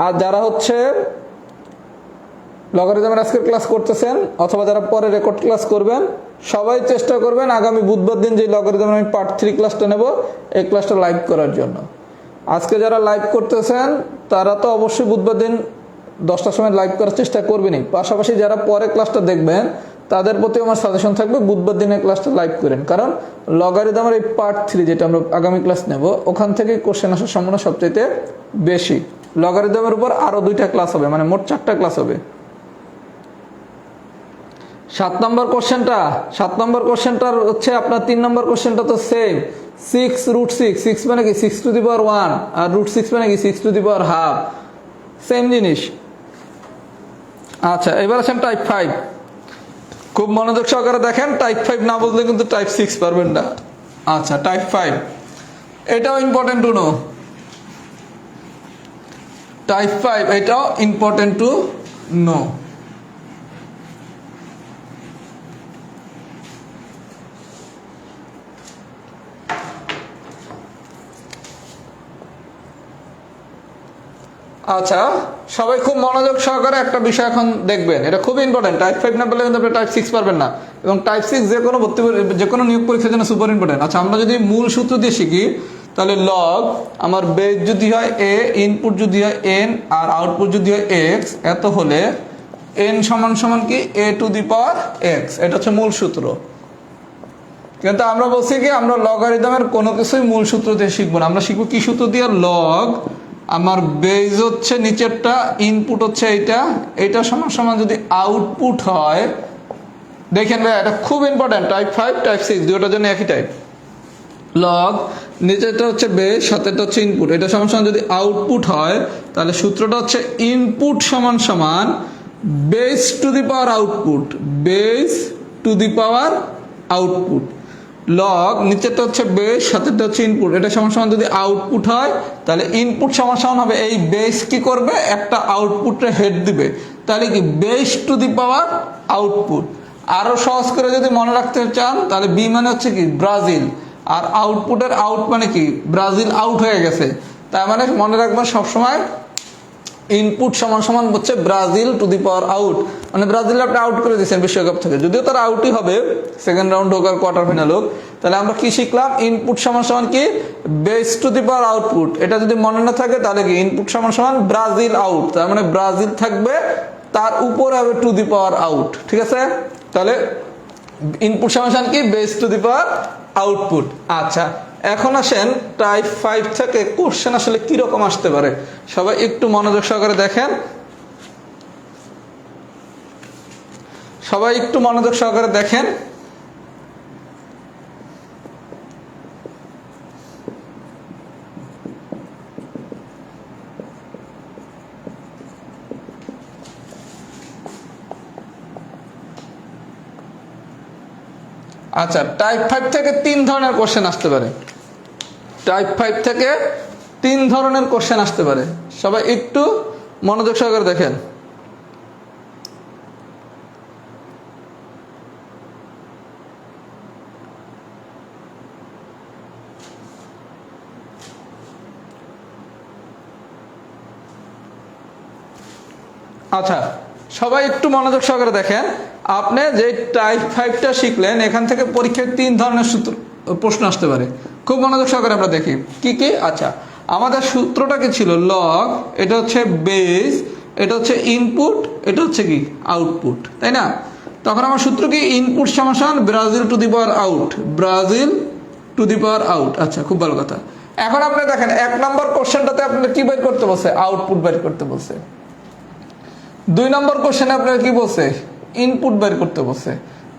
আর যারা হচ্ছে লগারিদমের আজকের ক্লাস করতেছেন অথবা যারা পরে রেকর্ড ক্লাস করবেন, সবাই চেষ্টা করবেন আগামী বুধবার দিন যে লগারিদমের আমি পার্ট 3 ক্লাসটা নেব, এই ক্লাসটা লাইভ করার জন্য। আজকে যারা লাইভ করতেছেন তারা তো অবশ্যই বুধবার দিন 10টার সময় লাইভ করার চেষ্টা করবেনই। পাশাপাশি যারা পরে ক্লাসটা দেখবেন তাদের প্রতি আমার সাজেশন থাকবে বুধবার দিনের ক্লাসটা লাইভ করেন, কারণ লগারিদমের এই পার্ট 3 যেটা আমরা আগামী ক্লাস নেব, ওখান থেকে কোশ্চেন আসার সম্ভাবনা সবচেয়ে বেশি। লগারিদমের উপর আরো 2টা ক্লাস হবে, মানে মোট 4টা ক্লাস হবে। 7 নম্বর কোশ্চেনটার হচ্ছে আপনার 3 নম্বর কোশ্চেনটা তো সেম, 6√6। 6 মানে কি 6⁻1, আর √6 মানে কি 6½ সেম জিনিস। আচ্ছা, এবার আসেন টাইপ 5। খুব মনোযোগ সহকারে দেখেন, টাইপ 5 না বুঝলে কিন্তু টাইপ 6 পারবেন না। আচ্ছা, টাইপ 5 এটাও ইম্পর্টেন্ট টু নো। টাইপ 5 এটাও ইম্পর্টেন্ট টু নো। আচ্ছা, সবাই খুব মনোযোগ সহকারে একটা বিষয় এখন দেখবেন, এটা খুব ইম্পর্টেন্ট। টাইপ 5 না পেলে কিন্তু আপনি টাইপ 6 পারবেন না, এবং টাইপ 6 যে কোনো নিয়োগ পরীক্ষার জন্য সুপার ইম্পর্টেন্ট। আচ্ছা, আমরা যদি মূল সূত্র দিয়ে শিখি, তাহলে লগ আমার বেস যদি হয় a, ইনপুট যদি হয় n, আর আউটপুট যদি হয় x, এত হলে n সমান কি a⁴x। এটা হচ্ছে মূল সূত্র। কিন্তু আমরা বলছি কি, আমরা লগারিদমের কোনো কিছুই মূল সূত্র দিয়ে শিখবো না। আমরা শিখবো কি সূত্র দিয়ে? লগ আমার বেস হচ্ছে নিচেরটা, ইনপুট হচ্ছে এইটা সমান যদি আউটপুট হয়, দেখেন ভাই এটা খুব ইম্পর্টেন্ট। টাইপ 5 টাইপ 6 দুটোর জন্য একই টাইপ। লগ নিচেরটা হচ্ছে বেস, সাথেটা হচ্ছে ইনপুট, এটা সমান যদি আউটপুট হয়, তাহলে সূত্রটা হচ্ছে ইনপুট সমান base to the power output, base to the power output. Log নিচেরটা হচ্ছে বেস, সাথেটা হচ্ছে ইনপুট, এটা সমান যদি আউটপুট হয়, তাহলে ইনপুট সমান হবে এই বেস কি করবে, একটা আউটপুটে হেড দিবে, তাহলে কি base to the power output. আরো সহজ করে যদি মনে রাখতে চান, তাহলে বি মানে হচ্ছে কি ব্রাজিল, আর আউটপুটের আউট মানে কি ব্রাজিল আউট হয়ে গেছে। তার মানে মনে রাখবেন সবসময় ইনপুট সমান হচ্ছে Brazil two the power out, মানে ব্রাজিল আপনি আউট করে দিয়েছেন বিশ্বকাপ থেকে, যদিও তারা আউটই হবে সেকেন্ড রাউন্ড হোক আর কোয়ার্টার ফাইনাল হোক। তাহলে আমরা কি শিখলাম? ইনপুট সমান কি base to the power output. এটা যদি মনে না থাকে তাহলে কি ইনপুট সমান ব্রাজিল আউট, তার মানে ব্রাজিল থাকবে, তার উপরে হবে টু দি পাওয়ার আউট। ঠিক আছে, তাহলে ইনপুট সমান কি base to the power output. আচ্ছা, এখন আসেন টাইপ 5 থেকে কোশ্চেন আসলে কি রকম আসতে পারে, সবাই একটু মনোযোগ সহকারে দেখেন। সবাই একটু মনোযোগ সহকারে দেখেন। আচ্ছা, টাইপ 5 থেকে 3 ধরনের কোশ্চেন আসতে পারে। টাইপ 5 থেকে 3 ধরনের কোশ্চেন আসতে পারে, সবাই একটু মনোযোগ সহকারে দেখেন। আচ্ছা, সবাই একটু মনোযোগ সহকারে দেখেন। আপনি যে টাইপ 5টা শিখলেন, এখান থেকে পরীক্ষায় 3 ধরনের সূত্র প্রশ্ন আসতে পারে। খুব মনোযোগ সহকারে আমরা দেখি কি কি। আচ্ছা, আমাদের সূত্রটা কি ছিল? লগ, এটা হচ্ছে বেস, এটা হচ্ছে ইনপুট, এটা হচ্ছে কি আউটপুট, তাই না? তখন আমার সূত্র কি? ইনপুট সমান Brazil two the power out, Brazil two the power out. আচ্ছা, খুব ভালো কথা। এখন আপনি দেখেন 1 নম্বর কোশ্চেনটাতে আপনার কি বের করতে বলছে? আউটপুট বের করতে বলছে। 2 নম্বর কোশ্চেনে আপনারা কি বলছে? ইনপুট বের করতে বলছে।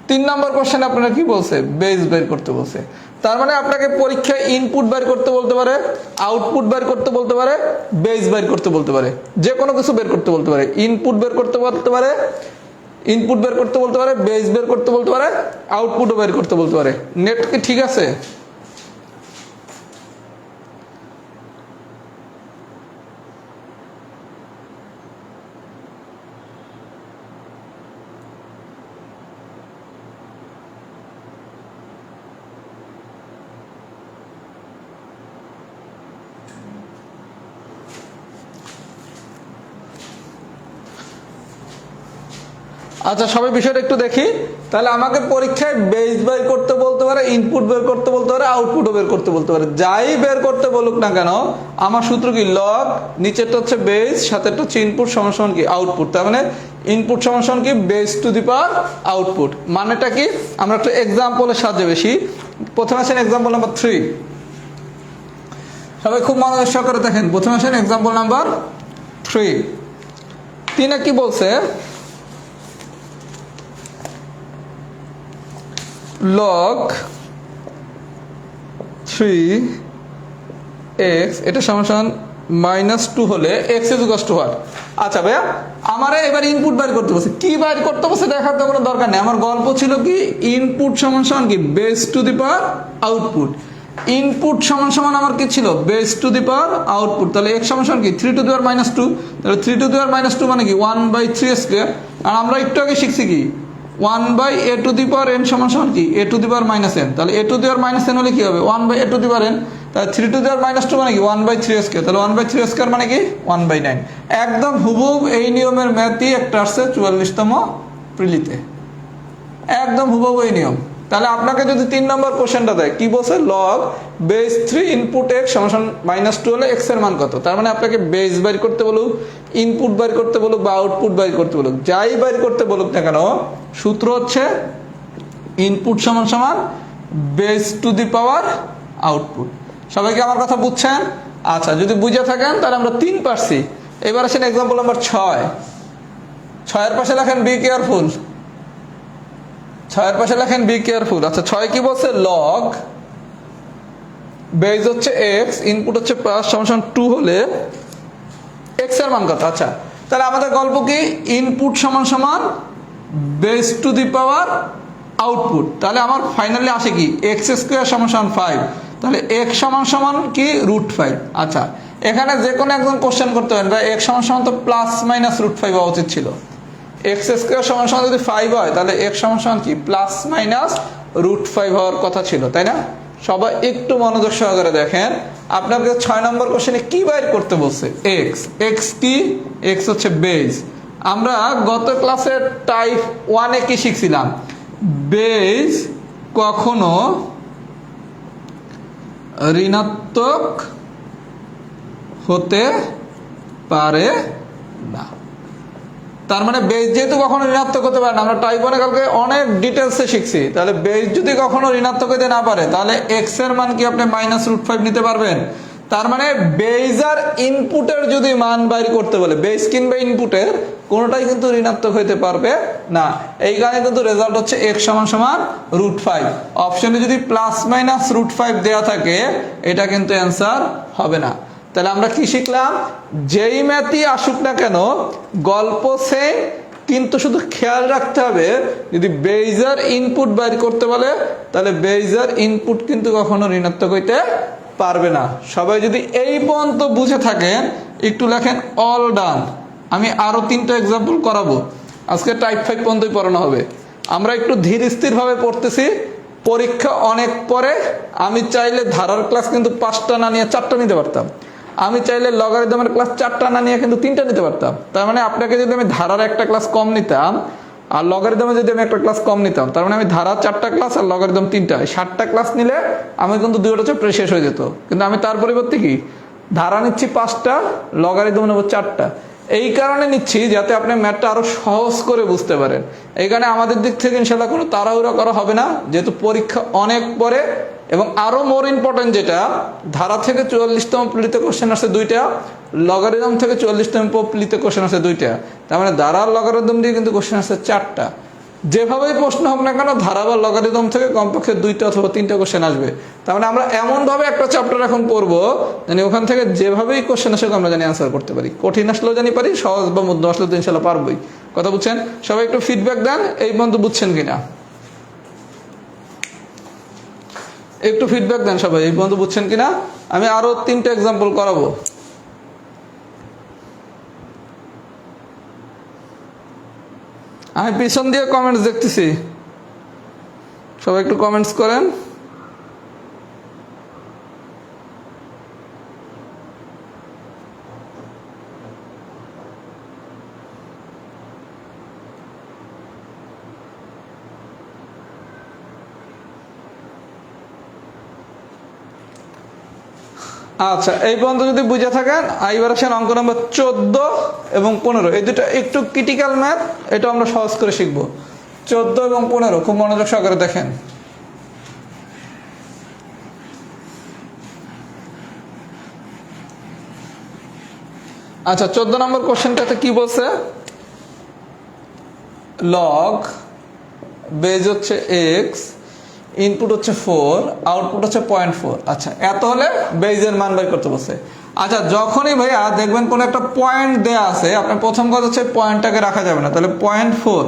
3 নম্বর কোশ্চেনে আপনারা কি বলছে? বেস বের করতে বলছে। তার মানে আপনাকে পরীক্ষায় ইনপুট বের করতে বলতে পারে, আউটপুট বের করতে বলতে পারে, বেস বের করতে বলতে পারে, যে কোনো কিছু বের করতে বলতে পারে। ইনপুট বের করতে বলতে পারে, ইনপুট বের করতে বলতে পারে, বেস বের করতে বলতে পারে, আউটপুটও বের করতে বলতে পারে। নেট কি ঠিক আছে? আচ্ছা, সবাই বিষয়টা একটু দেখি। তাহলে আমাকে পরীক্ষায় বেস বের করতে বলতে পারে, ইনপুট বের করতে বলতে পারে, আউটপুটও বের করতে বলতে পারে। যাই বের করতে বলুক না কেন, আমার সূত্র কি? লগ, নিচেরটা হচ্ছে বেস, সাথেরটা হচ্ছে ইনপুট সমান কি আউটপুট। তার মানে ইনপুট সমান কি base to the power output. মানেটা কি? আমরা একটু এক্সাম্পলের সাহায্যে বেশি। প্রথমে আসেন এক্সাম্পল নাম্বার 3। সবাই খুব মনোযোগ সহকারে দেখেন। প্রথমে আসেন এক্সাম্পল নাম্বার 3। 3 কি বলছে? log 3x এটা সমান -2 হলে x is equal to what? আচ্ছা ভাইয়া, আমারে এবার ইনপুট বের করতে বলছে। কি বের করতে বলছে দেখার তো কোনো দরকার নেই। আমার গল্প ছিল কি? ইনপুট সমান কি base to the power output. Input সমান আমার কি ছিল? Base to the power output. তাহলে x সমান কি 3 টু দি পাওয়ার -2। তাহলে 3 টু দি পাওয়ার -2 মানে কি 1/3 আর আমরা একটু আগে শিখছি কি 1/a two the power n সমান কি a to the power -n। তাহলে a to the power -n হলে কি হবে? 1/a two the power n। তাহলে 3 টু দি পাওয়ার -2 মানে কি 1/3 তাহলে 1/3 মানে কি 1/9। একদম হুবহু এই নিয়মের ম্যাথই একটা আসছে 44তম প্রিলিতে, একদম হুবহু এই নিয়ম। তাহলে আপনাকে যদি 3 নম্বর কোশ্চেনটা দেয়, কি বলছে? লগ বেস 3 ইনপুট x সমান -2 হলে x এর মান কত? তার মানে আপনাকে বেস বের করতে বলুক, ইনপুট বের করতে বলুক বা আউটপুট বের করতে বলুক, যাই বের করতে বলুক না কেন, সূত্র হচ্ছে ইনপুট সমান base to the power output. সবাই কি আমার কথা বুঝছেন? আচ্ছা, যদি বুঝে থাকেন তাহলে আমরা 3 পারছি। এবার আসেন এক্সাম্পল নাম্বার 6। 6 এর পাশে লেখেন বি কেয়ারফুল। 6 এর পাশে লেখেন বি কেয়ারফুল। আচ্ছা, 6 কি বলছে? লগ বেস হচ্ছে x, ইনপুট হচ্ছে +2 হলে x এর মান কত? আচ্ছা, তাহলে আমাদের গল্প কি? ইনপুট সমান base to the power output. তাহলে আমার ফাইনালি আসে কি x² সমান 5। তাহলে x সমান কি √5। আচ্ছা, এখানে যে কোনো একজন কোশ্চেন করতে পারেন বা x সমান তো +-√5 হওয়া উচিত ছিল। x² সমান যদি 5 হয় তাহলে x সমান কি +-√5 হওয়ার কথা ছিল, তাই না? সবাই একটু মনোযোগ সহকারে দেখেন। আপনাকে 6 নম্বর কোশ্চেনে কি বাইর করতে বলছে? x কি? x হচ্ছে বেস। আমরা গত ক্লাসে টাইপ 1 কি শিখছিলাম? বেস কখনো ঋণাত্মক হতে পারে না। তার মানে বেস যেহেতু কখনো ঋণাত্মক হতে পারে না, আমরা টাইপ 1 কালকে অনেক ডিটেলসে শিখছি, তাহলে বেস যদি কখনো ঋণাত্মক হতে না পারে তাহলে এক্স এর মান কি আপনি -√5 নিতে পারবেন। তার মানে বেস আর ইনপুটের যদি মান বাইর করতে বলে, বেস কিংবা ইনপুটের কোনোটাই কিন্তু ঋণাত্মক হইতে পারবে না। এই কারণে কিন্তু রেজাল্ট হচ্ছে x √5। অপশনে যদি ±√5 দেওয়া থাকে এটা কিন্তু অ্যান্সার হবে না। তাহলে আমরা কি শিখলাম, যেই ম্যাথই আসুক না কেন গল্প সেম, কিন্তু শুধু খেয়াল রাখতে হবে যদি বেইজার ইনপুট বাইর করতে বলে তাহলে বেইজার ইনপুট কিন্তু কখনো ঋণাত্মক হইতে পারবে না। সবাই যদি এই পর্যন্ত বুঝে থাকেন একটু লেখেন অল ডান। আমি আরো 3টা এক্সাম্পল করাবো, আজকে টাইপ 5 পর্যন্তই পড়ানো হবে। আমরা একটু ধীর স্থির ভাবে পড়তেছি, পরীক্ষা অনেক পরে। আমি চাইলে ধারার ক্লাস কিন্তু 5টা না নিয়ে 4টা নিতে পারতাম, আমি চাইলে লগারিদমের ক্লাস 4টা না নিয়ে কিন্তু 3টা নিতে পারতাম। তার মানে আপনাকে যদি আমি ধারার একটা ক্লাস কম নিতাম আর লগারিদমে যদি আমি একটা ক্লাস কম নিতাম, তার মানে আমি ধারা 4টা ক্লাস আর লগারিদম 3টা, 7টা ক্লাস নিলে আমি কিন্তু 2টা চ্যাপ্টার শেষ হয়ে যেত। কিন্তু আমি তার পরিবর্তে কি ধারা নিচ্ছি 5টা, লগারিদম নেব 4টা। এই কারণে নিচ্ছি যাতে আপনি ম্যাথটা আরো সহজ করে বুঝতে পারেন। এই কারণে আমাদের দিক থেকে ইনশাল্লাহ কোনো তাড়াহুড়া করা হবে না, যেহেতু পরীক্ষা অনেক পরে। এবং আরো মোর ইম্পর্টেন্ট যেটা, ধারা থেকে 44তম প্লিতে কোশ্চেন আসছে 2টা, লগারিদম থেকে 44তম প্লিতে কোশ্চেন আসছে 2টা। তার মানে ধারা লগারিদম দিয়ে কিন্তু কোশ্চেন আসছে 4টা। যেভাবেই প্রশ্ন হোক না কেন ধারা বা লগারিদম থেকে কমপক্ষে 2টা অথবা 3টা কোশ্চেন আসবে। তার মানে আমরা এমন ভাবে একটা চ্যাপ্টার এখন পড়বো জানি ওখান থেকে যেভাবেই কোশ্চেন আসে আমরা জানি অ্যান্সার করতে পারি, কঠিন আসলেও জানি পারি, সহজ বা মধ্যম আসলেও তো ইনশাল্লাহ পারবোই। কথা বুঝছেন? সবাই একটু ফিডব্যাক দেন এই পর্যন্ত বুঝছেন কিনা, একটু ফিডব্যাক দেন সবাই এই পর্যন্ত বুঝছেন কিনা। আমি আরো 3টা এক্সাম্পল করাবো। আমি পিছন দিয়ে কমেন্টস দেখতেছি, সবাই একটু কমেন্টস করেন। আচ্ছা, এই পর্যন্ত যদি বুঝে থাকেন এইবার আসেন অঙ্ক নম্বর 14 এবং 15। এই দুটো একটু ক্রিটিক্যাল ম্যাথ, এটা আমরা সহজ করে শিখবো। 14 এবং 15 খুব মনোযোগ সহকারে দেখেন। আচ্ছা, 14 নম্বর কোশ্চেনটাতে কি বলছে, লগ বেজ হচ্ছে এক্স, ইনপুট হচ্ছে 4, আউটপুট হচ্ছে 0.4। আচ্ছা, এত হলে বেজের মান বের করতে বলছে। আচ্ছা, যখনই ভাইয়া দেখবেন কোন একটা পয়েন্ট দেয়া আছে, আপনার প্রথম কথা হচ্ছে পয়েন্টটাকে রাখা যাবে না। তাহলে 0.4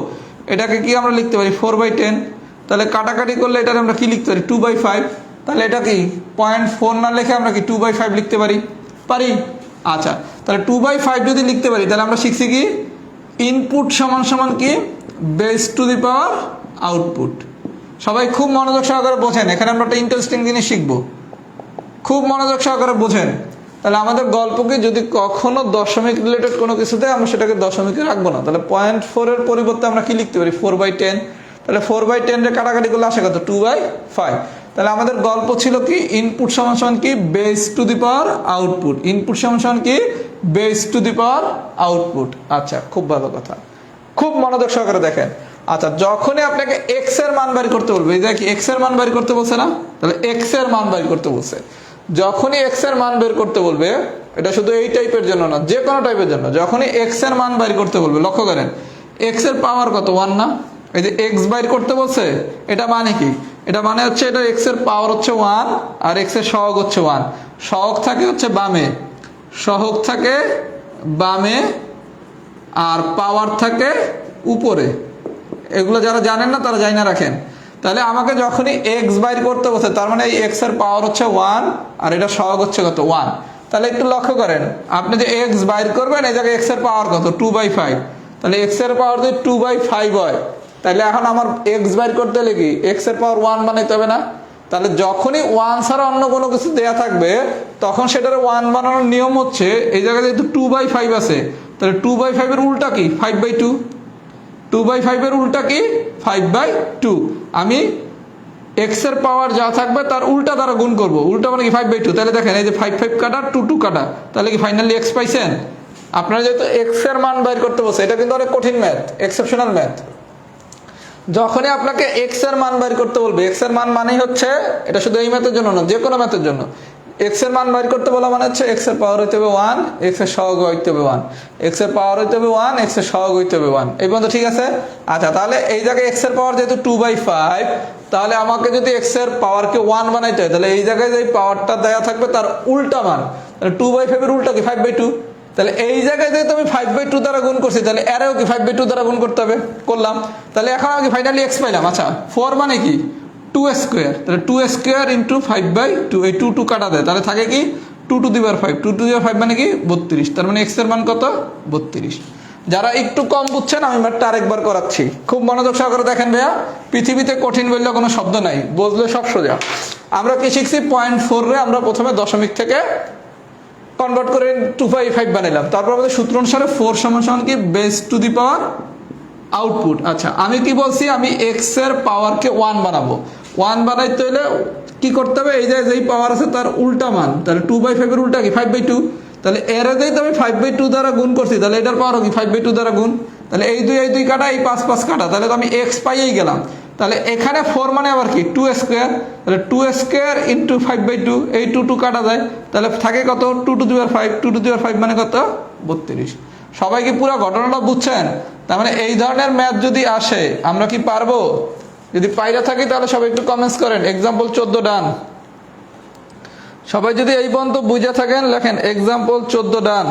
এটাকে কি আমরা লিখতে পারি 4/10। তাহলে কাটাকাটি করলে এটাকে আমরা কি লিখতে পারি 2/5। তাহলে এটা কি 0.4 না লিখে আমরা কি 2/5 লিখতে পারি, পারি? আচ্ছা, তাহলে 2/5 যদি লিখতে পারি তাহলে আমরা শিখছি কি ইনপুট সমান সমান কি base to the power output. সবাই খুব মনোযোগ সহকারে বোঝেন, এখানে আমরা একটা ইন্টারেস্টিং জিনিস শিখবো, খুব মনোযোগ সহকারে বোঝেন। তাহলে আমাদের গল্পকে যদি কখনো দশমিক রিলেটেড কোনো কিছুতে আমরা সেটাকে দশমিকে রাখবো না। তাহলে 0.4 এর পরিবর্তে আমরা কি লিখতে পারি 4/10। তাহলে 4/10 এর কাটাকাটি করলে আসে কত 2/5। তাহলে আমাদের গল্প ছিল কি ইনপুট সমান সমান কি base to the power output, input সমান সমান কি base to the power output. আচ্ছা, খুব ভালো কথা, খুব মনোযোগ সহকারে দেখেন। আচ্ছা, যখনই আপনাকে এক্স এর মান বের করতে বলবে, এই যে কি এক্স এর মান বের করতে বলছে না, তাহলে এক্স এর মান বের করতে বলছে। যখনই এক্স এর মান বের করতে বলবে, এটা শুধু এই টাইপের জন্য না, যে কোনো টাইপের জন্য, যখনই এক্স এর মান বের করতে বলবে, লক্ষ্য করেন এক্স এর পাওয়ার কত 1 না, এই যে এক্স বের করতে বলছে, এটা মানে কি, এটা মানে হচ্ছে এটা এক্স এর পাওয়ার হচ্ছে 1 আর এক্স এর সহগ হচ্ছে 1। সহগ থাকে হচ্ছে বামে, সহগ থাকে বামে আর পাওয়ার থাকে উপরে। এগুলো যারা জানেন না তারা জানি না রাখেন। তাহলে আমাকে যখনই এক্স বাইর করতে বসে, তার মানে এই এক্স এর পাওয়ার হচ্ছে 1 আর এটা সহগ হচ্ছে কত 1। তাহলে একটু লক্ষ্য করেন, আপনি যে এক্স বাইর করবেন এই জায়গায় এক্স এর পাওয়ার কত 2/5। তাহলে এক্স এর পাওয়ার যদি 2/5 হয়, তাহলে এখন আমার এক্স বাইর করতে হলে কি এক্স এর পাওয়ার 1 বানাইতে হবে না? তাহলে যখনই 1 ছাড়া অন্য কোনো কিছু দেয়া থাকবে তখন সেটার 1 বানানোর নিয়ম হচ্ছে এই জায়গায় যেহেতু 2/5 আছে, তাহলে 2/5 এর উল্টা কি 5/2। 2/5 এর উল্টা কি 5/2। আমি এক্স এর পাওয়ার যা থাকবে তার উল্টা দ্বারা গুণ করব, উল্টা মানে কি 5/2। তাহলে দেখেন এই যে 5 কাটা 2 কাটা, তাহলে কি ফাইনালি এক্স পাইছেন? আপনারা যেহেতু এক্স এর মান বাইর করতে বলছে, এটা কিন্তু অনেক কঠিন ম্যাথ, এক্সেপশনাল ম্যাথ। যখনই আপনাকে এক্স এর মান বাইর করতে বলবে, এক্স এর মান মানেই হচ্ছে, এটা শুধু এই ম্যাথের জন্য না, যে কোনো ম্যাথের জন্য, এক্স এর মান বাইর করতে বলা মানে হচ্ছে এক্স এর পাওয়ার হইতে হবে 1, এক্স এর সহগ হইতে হবে 1, এক্স এর পাওয়ার হইতে হবে 1, এক্স এর সহগ হইতে হবে 1। এই পর্যন্ত ঠিক আছে? আচ্ছা, তাহলে এই জায়গায় এক্স এর পাওয়ার যেহেতু 2/5, তাহলে আমাকে যদি এক্স এর পাওয়ারকে 1 বানাইতে হয়, তাহলে এই জায়গায় যে পাওয়ারটা দেয়া থাকবে তার উল্টা মান, তাহলে 2/5 এর উল্টা কি 5/2। তাহলে এই জায়গায় যেহেতু আমি 5/2 দ্বারা গুণ করছি, তাহলে এরেও কি 5/2 দ্বারা গুণ করতে হবে, করলাম। তাহলে এখন আমি ফাইনালি এক্স পাইলাম। আচ্ছা, 4 মানে কি 2 স্কোয়ার, তাহলে 2 স্কোয়ার ইন্টু 5/2, এই 2 কাটা দেয়, তাহলে থাকে কি 2 to the power 5, 2 to the পাওয়ার 5 মানে কি 32, তার মানে এক্স এর মান কত 32। যারা একটু কম বুঝছেন আমি ম্যাথটা আরেকবার করাচ্ছি, খুব মনোযোগ সহকারে দেখেন ভাইয়া। পৃথিবীতে কঠিন বললে কোনো শব্দ নাই, বুঝলে সব সোজা। আমরা কি শিখছি, 0.4 রে আমরা প্রথমে দশমিক থেকে কনভার্ট করে 2/5 বানাইলাম, তারপর আমাদের সূত্র অনুসারে 4 সমান কি base to the power output. আচ্ছা, আমি কি বলছি, আমি এক্স এর পাওয়ারকে 1 বানাবো। 1 বানাইতে হলে কি করতে হবে, এই যে যেই পাওয়ার আছে তার উল্টা মান, তাহলে 2/5 এর উল্টা কি 5/2, তাহলে এর যেহেতু আমি 5/2 দ্বারা গুণ করছি, তাহলে এটার পাওয়ারও কি 5/2 দ্বারা গুণ, তাহলে এই দুই কাটা, এই 5 কাটা, তাহলে তো আমি এক্স পাইয়েই গেলাম। তাহলে এখানে 4 মানে আবার কি 2 স্কোয়ার, তাহলে 2 স্কোয়ার ইন্টু 5/2, এই 2 কাটা যায়, তাহলে থাকে কত 2 to the power 5, 2 to the পাওয়ার 5 মানে কত 32। সবাই কি পুরো ঘটনাটা বুঝছেন? তার মানে এই ধরনের ম্যাথ যদি আসে আমরা কি পারবো? যদি পাইরা থাকি তাহলে সবাই একটু কমেন্টস করেন এক্সাম্পল 14 ডান। সবাই যদি এই পর্যন্ত বুঝে থাকেন লেখেন এক্সাম্পল 14 ডান।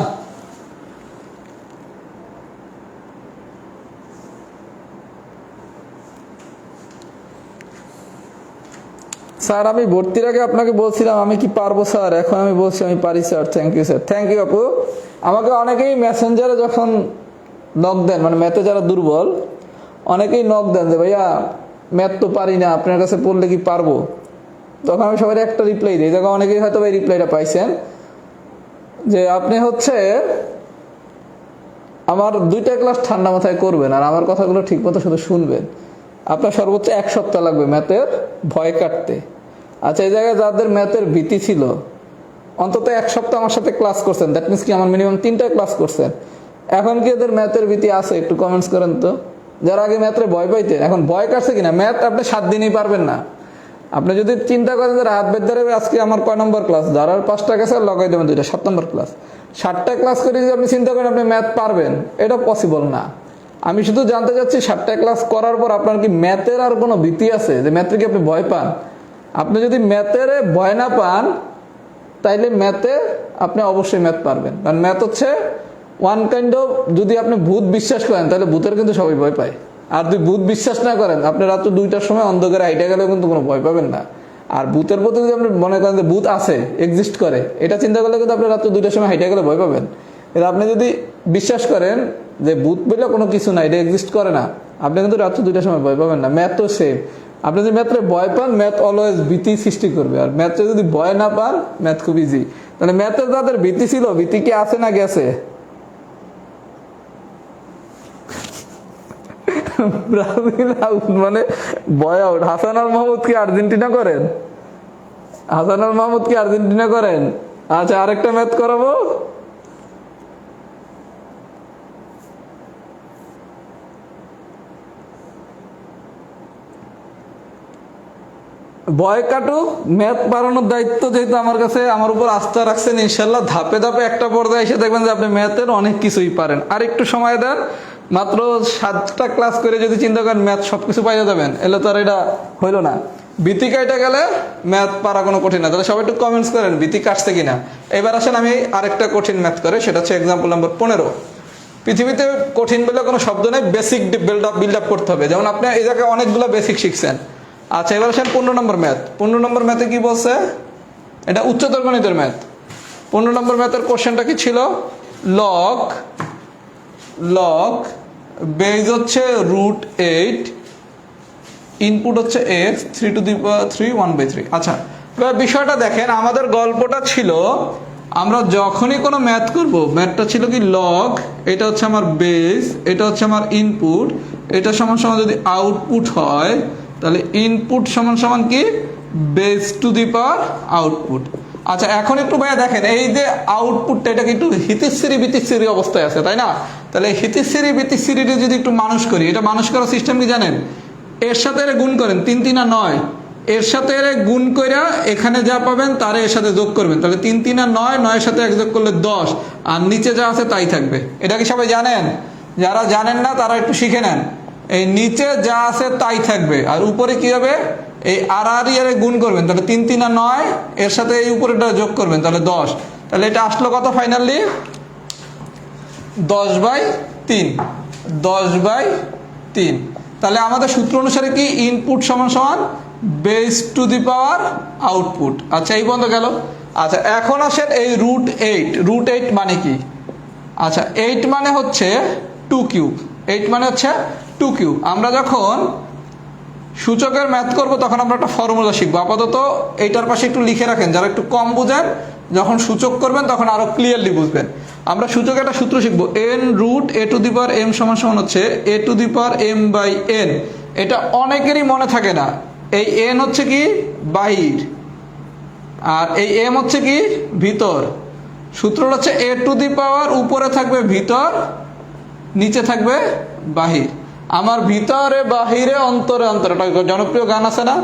স্যার আমি ভর্তির আগে আপনাকে বলছিলাম আমি কি পারবো স্যার, এখন আমি বলছি আমি পারি sir. Thank you sir, thank you আপু। আমাকে অনেকেই মেসেঞ্জারে যখন নক দেন, মানে ম্যাথে যারা দুর্বল, অনেকেই নক দেন যে ভাইয়া ম্যাথ তো পারি না, আপনার কাছে পড়লে কি পারবো। তখন আমি সবাই একটা রিপ্লাই দিই, তখন অনেকেই হয়তো এই রিপ্লাইটা পাইছেন যে আপনি হচ্ছে আমার 2টা ক্লাস ঠান্ডা মাথায় করবেন আর আমার কথাগুলো ঠিক মতো শুধু শুনবেন। আপনার সর্বোচ্চ 1 সপ্তাহ লাগবে ম্যাথের ভয় কাটতে। আচ্ছা, এই জায়গায় যাদের ম্যাথের ভীতি ছিল অন্তত 1 সপ্তাহ আমার সাথে ক্লাস করছেন, দ্যাট মিনস কি আমার মিনিমাম 3টা ক্লাস করছেন, এখন কি এদের ম্যাথের ভীতি আছে? একটু কমেন্টস করেন তো। যারা আগে ম্যাথে ভয় পাইতেন এখন ভয় কাটছে কিনা? ম্যাথ আপনি 7 দিনেই পারবেন না। আপনি যদি চিন্তা করেন যে রাত বেদ ধরে আজকে আমার কয় নম্বর ক্লাস, যারার 5টা গেছে লগাই দেবেন 2টা, 7 নম্বর ক্লাস। 7টা ক্লাস করে যদি আপনি চিন্তা করেন আপনি ম্যাথ পারবেন, এটা পসিবল না। আমি শুধু জানতে চাচ্ছি 7টা ক্লাস করার পর আপনার কি ম্যাথের আর কোনো ভীতি আছে যে ম্যাথে কি আপনি ভয় পান? আপনি যদি ম্যাথের ভয় না পান তাইলে ম্যাথে আপনি অবশ্যই ম্যাথ পারবেন। কারণ ম্যাথ হচ্ছে ওয়ান কাইন্ড অফ, যদি আপনি ভূত বিশ্বাস করেন তাহলে ভূতের কিন্তু সবাই ভয় পায়। আর যদি ভূত বিশ্বাস না করেন, আপনি রাত্র 2টার সময় অন্ধকারে হাইটে গেলেও কিন্তু কোনো ভয় পাবেন না। আর ভূতের প্রতি যদি আপনি মনে করেন যে ভূত আছে, এক্সিস্ট করে, এটা চিন্তা করলে কিন্তু আপনি রাত্র 2টার সময় হাইটে গেলে ভয় পাবেন। এটা আপনি যদি বিশ্বাস করেন যে ভূত বলে কোনো কিছু না, এটা এক্সিস্ট করে না, আপনি কিন্তু রাত্র 2টার সময় ভয় পাবেন না। ম্যাথ তো সেম, আপনি যদি ম্যাথে ভয় পান ম্যাথ অলওয়েজ ভীতি সৃষ্টি করবে, আর ম্যাথে যদি ভয় না পান ম্যাথ খুব ইজি। তাহলে ম্যাথে যাদের ভীতি ছিল, ভীতি কি আছে না গেছে? ব্রাজিল আউট মানে বয় আউট। হাসান আল মাহমুদ কি আর্জেন্টিনা করেন? হাসান আল মাহমুদ কি আর্জেন্টিনা করেন? আচ্ছা, আরেকটা ম্যাথ করাবো। ভয় কাটুক, ম্যাথ বাড়ানোর দায়িত্ব যেহেতু আমার কাছে, আমার উপর আস্থা রাখছেন, ইনশাল্লাহ ধাপে ধাপে একটা পর্যায়ে এসে দেখবেন যে আপনি ম্যাথের অনেক কিছুই পারেন। আর একটু সময় দেন, মাত্র 7টা ক্লাস করে যদি চিন্তা করেন ম্যাথ সবকিছু পাইয়া যাবেন, এলে তো আর এটা হইলো না। ভীতি কাইটা গেলে ম্যাথ পারা কোনো কঠিন না। তাহলে সবাই একটু কমেন্টস করেন ভীতি কাটছে কিনা। এবার আসেন আমি আরেকটা কঠিন ম্যাথ করে, সেটা হচ্ছে এক্সাম্পল নাম্বার 15। পৃথিবীতে কঠিন বলে কোনো শব্দ নেই, বেসিক বিল্ড আপ করতে হবে। যেমন আপনি এই জায়গায় অনেকগুলো বেসিক শিখছেন। আচ্ছা, এবার আসেন 15 নম্বর ম্যাথ। 15 নম্বর ম্যাথে কি বলছে? এটা উচ্চতর গণিতের ম্যাথ। 15 নম্বর ম্যাথের কোশ্চেনটা কি ছিল? লগ বেজ হচ্ছে √8, ইনপুট হচ্ছে x, 3 টু দি পাওয়ার 3, 1/3। আচ্ছা, এবার বিষয়টা দেখেন, আমাদের গল্পটা ছিল আমরা যখনই কোনো ম্যাথ করব, ম্যাথটা ছিল কি লগ, এটা হচ্ছে আমার বেস, এটা হচ্ছে আমার ইনপুট, এটা সমান সমান যদি আউটপুট হয় তাহলে ইনপুট সমান সমান কি base to the power output. আচ্ছা এখন একটু ভাইয়া দেখেন এই যে আউটপুটটা এটা কিন্তু হিতিশ্রী বিতিশ্রী অবস্থায় আছে তাই না? তাহলে হিতিশ্রী বিতিশ্রীটা যদি একটু মানুষ করি, এটা মানুষ করার সিস্টেম কি জানেন? এর সাথে এর গুণ করেন, 3 3 9, এর সাথে এর গুণ কইরা এখানে যা পাবেন তারে এর সাথে যোগ করবেন, তাহলে 3 3 9, 9 এর সাথে 1 যোগ করলে 10, আর নিচে যা আছে তাই থাকবে। এটা কি সবাই জানেন? যারা জানেন না তারা একটু শিখে নেন। এই নিচে যা আছে তাই থাকবে, আর উপরে কি হবে? এই আর আর এর গুণ করবেন, তাহলে 3 3 9, এর সাথে এই উপরেটা যোগ করবেন, তাহলে 10। তাহলে এটা আসলো কত ফাইনালি? 10/3, 10/3। তাহলে আমাদের সূত্র অনুসারে কি ইনপুট সমান সমান base to the power output. আচ্ছা এই পর্যন্ত গেল। আচ্ছা এখন আসেন এই √8, √8 মানে কি? আচ্ছা 8 মানে হচ্ছে 2 কিউব, 8 মানে হচ্ছে 2 কিউব। আমরা যখন সূচকের ম্যাথ করব তখন আমরা একটা ফর্মুলা শিখবো, আপাতত এইটার পাশে একটু লিখে রাখেন, যারা একটু কম বুঝেন যখন সূচক করবেন তখন আরো ক্লিয়ারলি বুঝবেন। আমরা সূচকের একটা সূত্র শিখবো, n√a⁴m সমান সমান হচ্ছে a⁴m/n। এটা অনেকেরই মনে থাকে না। এই n হচ্ছে কি বাহির, আর এই m হচ্ছে কি ভিতর। সূত্রটা হচ্ছে a টু দি পাওয়ার উপরে থাকবে ভিতর, নিচে থাকবে বাহির। আমার ভিতরে বাহিরে অন্তরে অন্তরে, একটা জনপ্রিয় গান আছে না,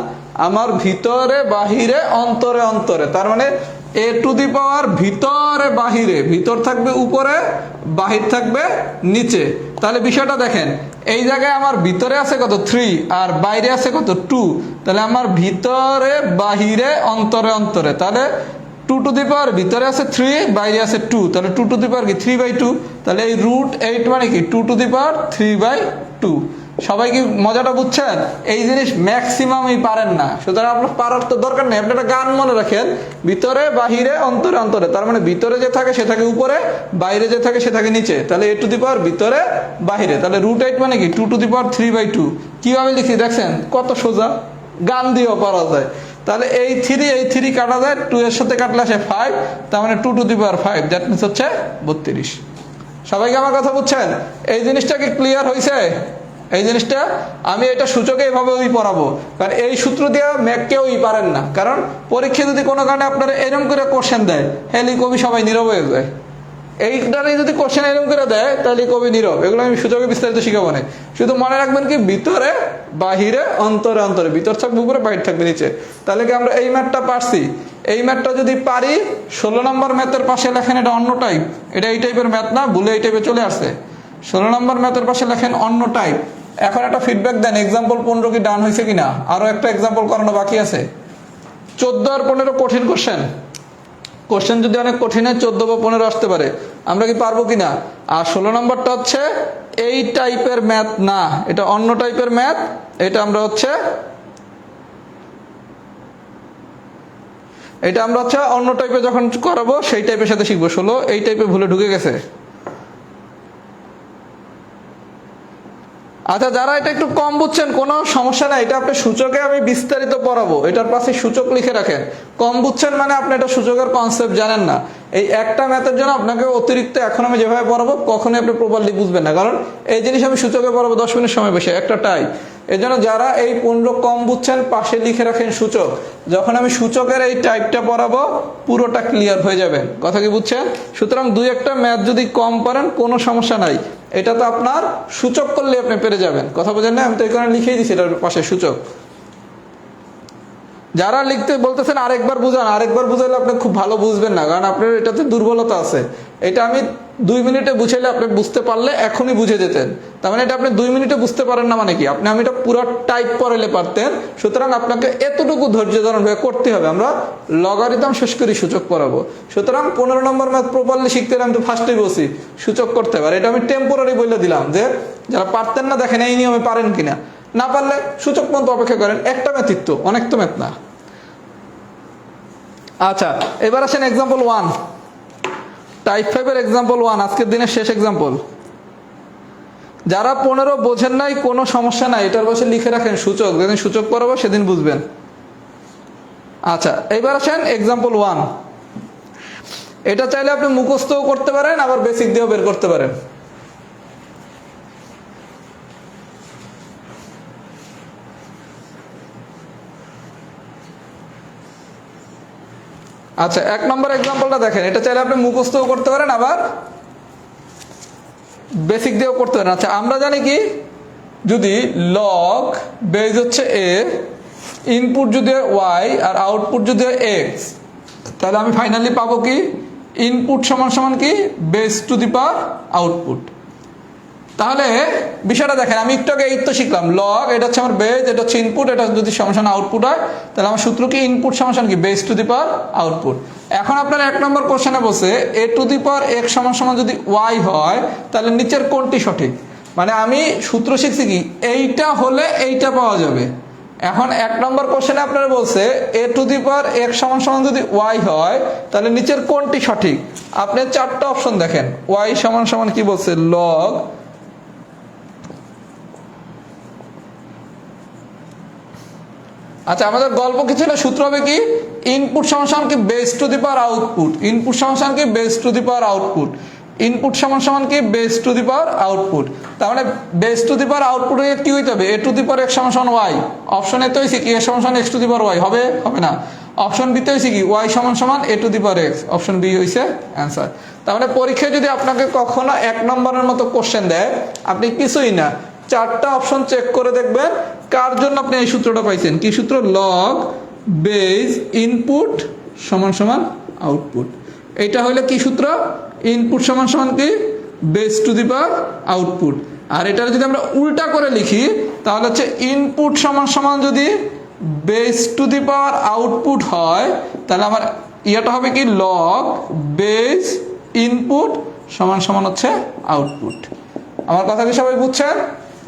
আমার ভিতরে বাহিরে অন্তরে অন্তরে, তার মানে এ টু দি পাওয়ার ভিতরে বাহিরে, ভিতর থাকবে উপরে, বাহির থাকবে নিচে। তাহলে বিষয়টা দেখেন, এই জায়গায় আমার ভিতরে আছে কত 3 আর বাইরে আছে কত 2, তাহলে আমার ভিতরে বাহিরে অন্তরে অন্তরে, তাহলে 2 টু দি পাওয়ার ভিতরে আছে 3, বাইরে আছে 2, তাহলে 2 টু দি পাওয়ার কি 3/2। তাহলে এই √8 মানে কি 2 টু দি পাওয়ার 3/2। সবাই কি মজাটা বুঝছেন? এই জিনিস ম্যাক্সিমামই পারেন না, সুতরাং আপনার পারার তো দরকার নেই। আপনি একটা গান মনে রাখেন, ভিতরে বাহিরে অন্তরে অন্তরে, তার মানে ভিতরে যে থাকে সে থাকে উপরে, বাইরে যে থাকে সে থাকে নিচে। তাহলে a টু দি পাওয়ার ভিতরে বাহিরে, তাহলে √8 মানে কি 2 টু দি পাওয়ার 3/2। কিভাবে লিখি দেখছেন? কত সোজা, গান দিয়েও পারা যায়। তাহলে এই 3 কাটা যায়, 2 এর সাথে কাটলে আসে 5, তার মানে 2 to the power 5, that means হচ্ছে 32। সবাইকে আমার কথা বুঝছেন? এই জিনিসটা কি ক্লিয়ার হয়েছে? এই জিনিসটা আমি এটা সূচকে এইভাবেই পড়াবো, কারণ এই সূত্র দিয়ে কেউই পারেন না। কারণ পরীক্ষা যদি কোনো কারণে আপনারা এরকম করে কোশ্চেন দেয়, হেলি কবি সবাই নীরব হয়ে যায়। এইটারই যদি কোশ্চেন এরকম করে দেয় তাহলে কবি নীরব। এগুলো আমি সূচকে বিস্তারিত শিখাবো না, শুধু মনে রাখবেন কি ভিতরে বাহিরে অন্তরে অন্তরে, ভিতর থাকবে উপরে, বাহির থাকবে নিচে। তাহলে কি আমরা এই ম্যাথটা পারছি? এই ম্যাথটা যদি পারি, 16 নম্বর ম্যাথের পাশে লেখেন এটা অন্য টাইপ, এটা এই টাইপের ম্যাথ না, ভুলে এই টাইপে চলে আসছে। 16 নম্বর ম্যাথের পাশে লেখেন অন্য টাইপ। এখন একটা ফিডব্যাক দেন, এক্সাম্পল 15 কি ডান হয়েছে কিনা, আরো একটা এক্সাম্পল করানো বাকি আছে। 14 আর 15 কঠিন কোশ্চেন যদি অনেক কঠিন হয় 14 বা 15 আসতে পারে, আমরা কি পারবো কিনা? আর 16 নম্বরটা হচ্ছে এই টাইপের ম্যাথ না, এটা অন্য টাইপের ম্যাথ। এটা আমরা হচ্ছে অন্য টাইপে যখন করাবো সেই টাইপের সাথে শিখবো। 16 এই টাইপে ভুলে ঢুকে গেছে। আচ্ছা যারা এটা একটু কম বুঝছেন কোনো সমস্যা নাই, এটা আপনি সূচকে আমি বিস্তারিত পড়াবো, এটার পাশে সূচক লিখে রাখেন। কম বুঝছেন মানে আপনি এটা সূচকের কনসেপ্ট জানেন না। এই একটা ম্যাথের জন্য আপনাকে অতিরিক্ত এখন আমি যেভাবে পড়াবো কখনোই আপনি প্রপারলি বুঝবেন না, কারণ এই জিনিস আমি সূচকে পড়াবো 10 মিনিট সময় বসে একটা টাইপ। এই জন্য যারা এই 15 কম বুঝছেন পাশে লিখে রাখেন সূচক, যখন আমি সূচকের এই টাইপটা পড়াবো পুরোটা ক্লিয়ার হয়ে যাবেন। কথা কি বুঝছেন? সুতরাং 2-1টা ম্যাথ যদি কম পারেন কোনো সমস্যা নাই, এটা তো আপনার সূচক করলে আপনি পেরে যাবেন। কথা বোঝেন না? আমি তো এই কারণে লিখেই দিচ্ছি এটার পাশে সূচক। যারা লিখতে বলতেছেন আরেকবার বুঝান, আরেকবার বুঝাইলে আপনি খুব ভালো বুঝবেন না, কারণ আপনার এটাতে দুর্বলতা আছে। এটা আমি 2 মিনিটে বুঝাইলে আপনি বুঝতে পারলে এখনই বুঝে যেতেন, তার মানে এটা আপনি 2 মিনিটে বুঝতে পারেন না মানে কি, আমি এটা পুরো টাইপ করাইলে পারতেন। সুতরাং আপনাকে এতটুকু ধৈর্য ধারণ করতে হবে। আমরা লগারিদম শেষ করি সূচক পড়াবো, সুতরাং 15 নম্বর ম্যাথ প্রপারলি শিখতে হলে আমি তো ফার্স্টেই বলছি সূচক করতে পারে। এটা আমি টেম্পোরারি বলে দিলাম যে যারা পারতেন না দেখেন এই নিয়মে পারেন কিনা, না পারলে সূচক পর্যন্ত অপেক্ষা করেন। একটা ম্যাথিক তো, অনেক তো ম্যাথ না। আচ্ছা এবার আসেন এক্সাম্পল 1, টাইপ 5 এর এক্সাম্পল 1, আজকের দিনের শেষ এক্সাম্পল। যারা 15 বোঝেন নাই কোনো সমস্যা নাই, এটার পাশে লিখে রাখেন সূচক, যেদিন সূচক পড়াবো সেদিন বুঝবেন। আচ্ছা এবার আসেন এক্সাম্পল 1, এটা চাইলে আপনি মুখস্থও করতে পারেন আবার বেসিক দিয়েও বের করতে পারেন। আচ্ছা 1 নম্বর এক্সাম্পলটা দেখেন, এটা চাইলে আপনি মুখস্থও করতে পারেন আবার বেসিক দিয়েও করতে পারেন। আচ্ছা আমরা জানি কি, যদি লগ বেজ হচ্ছে এ, ইনপুট যদি হয় ওয়াই আর আউটপুট যদি হয় এক্স, তাহলে আমি ফাইনালি পাবো কি ইনপুট সমান সমান কি base to the power output. তাহলে বিষয়টা দেখেন, আমি একটু আগে এই তো শিখলাম, লগ এটা হচ্ছে আমার বেস, এটা হচ্ছে ইনপুট, এটা যদি সমান সমান আউটপুট হয় তাহলে আমার সূত্র কি ইনপুট সমান সমান কি base to the power output. এখন আপনার 1 নম্বর কোশ্চেনে বলছে এ টু দি পাওয়ার এক্স সমান সমান যদি ওয়াই হয় তাহলে নিচের কোনটি সঠিক। মানে আমি সূত্র শিখছি কি এইটা হলে এইটা পাওয়া যাবে। এখন 1 নম্বর কোশ্চেনে আপনারা বলছে এ টু দি পাওয়ার এক্স সমান সমান যদি ওয়াই হয় তাহলে নিচের কোনটি সঠিক। আপনি 4টা অপশন দেখেন, ওয়াই সমান সমান কি বলছে লগ, আচ্ছা আমাদের গল্প কি ছিল, সূত্র হবে কি ইনপুট সমান সমান কি base to the power output, input সমান সমান কি base to the power output, input সমান সমান কি base to the power output. তার মানে base to the power output কি হইতে হবে এ টু দি পাওয়ার এক্স সমান সমান ওয়াই। অপশন এ তো হইছে কি এ সমান সমান x to the power y, হবে হবে না। অপশন বি তে হইছে কি ওয়াই সমান সমান A to the power X, option B হইছে অ্যান্সার। তার মানে পরীক্ষায় যদি আপনাকে কখনো 1 নম্বরের মতো কোশ্চেন দেয়, আপনি কিছুই না 4টা অপশন চেক করে দেখবেন কার জন্য আপনি এই সূত্রটা পাইছেন। কি সূত্র, লগ বেস ইনপুট সমান সমান আউটপুট। এটা হলে কি সূত্র, ইনপুট সমান সমান কি base to the power output. আর এটা যদি আমরা উল্টা করে লিখি তাহলে হচ্ছে ইনপুট সমান সমান যদি base to the power output হয় তাহলে আমার ইয়েটা হবে কি লগ বেস ইনপুট সমান সমান হচ্ছে আউটপুট। আমার কথা কি সবাই বুঝছেন?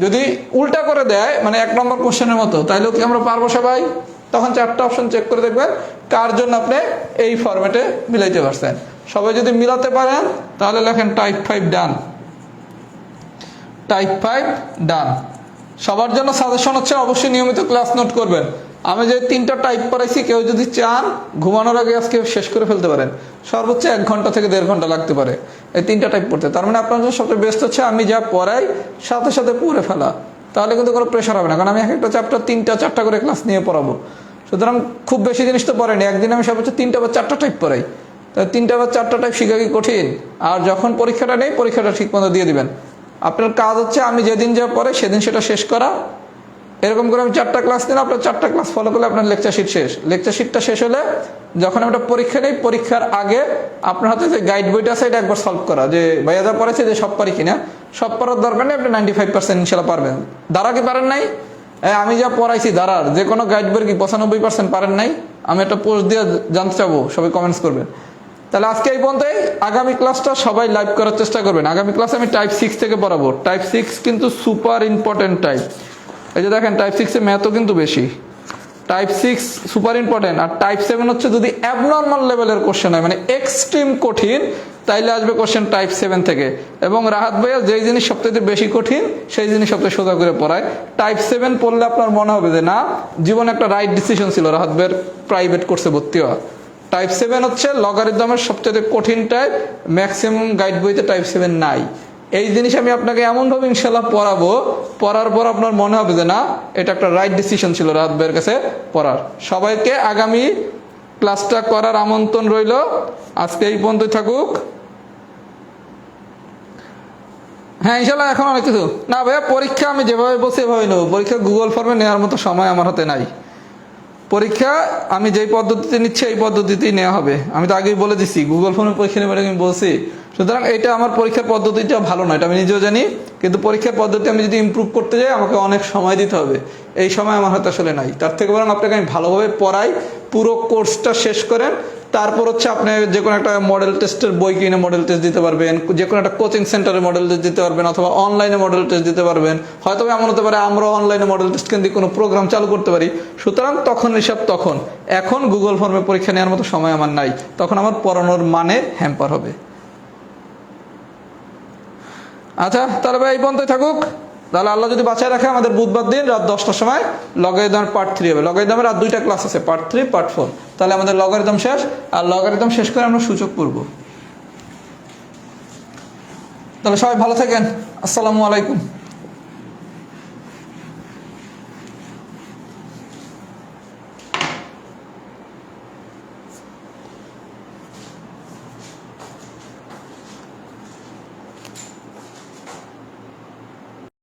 যদি উল্টা করে দেয় মানে 1 নম্বর কোশ্চেনের মতো, তাইলেও কি আমরা পারবো সবাই? তখন 4টা অপশন চেক করে দেখবেন কার জন্য আপনি এই ফরম্যাটে মিলাইতে পারছেন। সবাই যদি মিলাতে পারেন তাহলে লেখেন টাইপ 5 ডান, টাইপ 5 ডান। সবার জন্য সাজেশন হচ্ছে অবশ্যই নিয়মিত ক্লাস নোট করবেন। আমি যে 3টা টাইপ পড়াইছি, কেউ যদি চান ঘুমানোর আগে আজকে শেষ করে ফেলতে পারেন, সর্বোচ্চ 1 ঘন্টা থেকে 1.5 ঘন্টা লাগতে পারে এই 3টা টাইপ পড়তে। তার মানে আপনার জন্য সবচেয়ে বেস্ট হচ্ছে আমি যা পড়াই সাথে সাথে পড়ে ফেলা, তাহলে কিন্তু কোনো প্রেশার হবে না। কারণ আমি একটা চ্যাপ্টার 3টা 4টা করে ক্লাস নিয়ে পড়াবো, সুতরাং খুব বেশি জিনিস তো পড়েনি, একদিন আমি সর্বোচ্চ 3টা বা 4টা টাইপ পড়াই। তাই 3টা বা 4টা টাইপ শেখা কি কঠিন? আর যখন পরীক্ষাটা নেই পরীক্ষাটা ঠিক মতো দিয়ে দিবেন। আপনার কাজ হচ্ছে আমি যেদিন যা পড়ে সেদিন সেটা শেষ করা। এরকম করে আমি 4টা ক্লাস নিলাম, আপনার 4টা ক্লাস ফলো করলে আপনার লেকচার শিট শেষ। লেকচার শিটটা শেষ হলে যখন আমরা পরীক্ষা নেই, পরীক্ষার আগে আপনার হাতে যে গাইড বইটা আছে এটা একবার সলভ করা, যে ভাইয়া যা পড়েছে যে সব পারি কিনা। সব পড়ার দরকার নেই, আপনি 95% ইনশাল্লাহ পারবেন। দ্বারা কি পারেন নাই? আমি যা পড়াইছি দ্বারার যে কোনো গাইড বইয়ের কি 95% পারেন নাই? আমি একটা পোস্ট দিয়ে জানতে চাবো, সবাই কমেন্টস করবেন। তাহলে আজকে এই পর্যন্তই। আগামী ক্লাসটা সবাই লাইভ করার চেষ্টা করবেন। আগামী ক্লাসে আমি টাইপ 6 থেকে পড়াবো। টাইপ 6 কিন্তু সুপার ইম্পর্টেন্ট টাইপ। এই যে দেখেন টাইপ 6 এ ম্যাথও কিন্তু বেশি। Type 6 super important. আর টাইপ 7 হচ্ছে যদি অ্যাবনর্মাল লেভেলের কোশ্চেন হয়, মানে এক্সট্রিম কঠিন, তাইলে আসবে কোশ্চেন টাইপ 7 থেকে। এবং রাহাত ভাইয়া যেই জিনিস সবথেকে বেশি কঠিন সেই জিনিস সবথেকে সোজা করে পড়ায়। টাইপ 7 পড়লে আপনার মনে হবে যে না, জীবনে একটা রাইট ডিসিশন ছিল রাহাত ভাইয়ের প্রাইভেট কোর্সে ভর্তি হওয়া। টাইপ 7 হচ্ছে লগারিদমের সবচেয়ে কঠিন টাইপ, ম্যাক্সিমাম গাইড বইতে টাইপ 7 নাই। এই জিনিস আমি আপনাকে এমনভাবে ইনশাল্লাহ পড়াবো, পড়ার পর আপনার মনে হবে যে না, এটা একটা রাইট ডিসিশন ছিল রাহাত ভাইয়ের কাছে পড়ার। সবাইকে আগামী ক্লাসটা করার আমন্ত্রণ রইল। আজকে এই পর্যন্তই থাকুক। হ্যাঁ ইনশাল্লাহ এখন অনেক কিছু না ভাইয়া, পরীক্ষা আমি যেভাবে বসে এভাবে নেবো। পরীক্ষা গুগল ফর্মে নেওয়ার মতো সময় আমার হাতে নাই। পরীক্ষা আমি যেই পদ্ধতিতে নিচ্ছি এই পদ্ধতিতেই নেওয়া হবে। আমি তো আগেই বলে দিচ্ছি গুগল ফর্মে পরীক্ষা নেবে, আমি বলছি। সুতরাং এটা আমার পরীক্ষার পদ্ধতিটা ভালো নয়, এটা আমি নিজেও জানি। কিন্তু পরীক্ষার পদ্ধতি আমি যদি ইমপ্রুভ করতে যাই আমাকে অনেক সময় দিতে হবে, এই সময় আমার হাতে আসলে নাই। তার থেকে বরং আপনাকে আমি ভালোভাবে পড়াই, পুরো কোর্সটা শেষ করেন, তারপর হচ্ছে আপনি যে কোনো একটা মডেল টেস্টের বই কিনে মডেল টেস্ট দিতে পারবেন, যে কোনো একটা কোচিং সেন্টারে মডেল টেস্ট দিতে পারবেন, অথবা অনলাইনে মডেল টেস্ট দিতে পারবেন। হয়তো এমন হতে পারে আমরা অনলাইনে মডেল টেস্ট কেন্দ্রিক কোনো প্রোগ্রাম চালু করতে পারি। সুতরাং তখন এসব তখন, এখন গুগল ফর্মে পরীক্ষা নেওয়ার মতো সময় আমার নাই, তখন আমার পড়ানোর মানে হ্যাম্পার হবে। আচ্ছা তাহলে ভাই এই পর্যন্তই থাকুক। তাহলে আল্লাহ যদি বাঁচায় রাখে আমাদের বুধবার দিন রাত 10টার সময় লগারিদমের পার্ট 3 হবে। লগারিদমের আর 2টা ক্লাস আছে, পার্ট 3 পার্ট 4। তাহলে আমাদের লগারিদম শেষ, আর লগারিদম শেষ করে আমরা সূচক পড়ব। তাহলে সবাই ভালো থাকেন। আসসালামু আলাইকুম।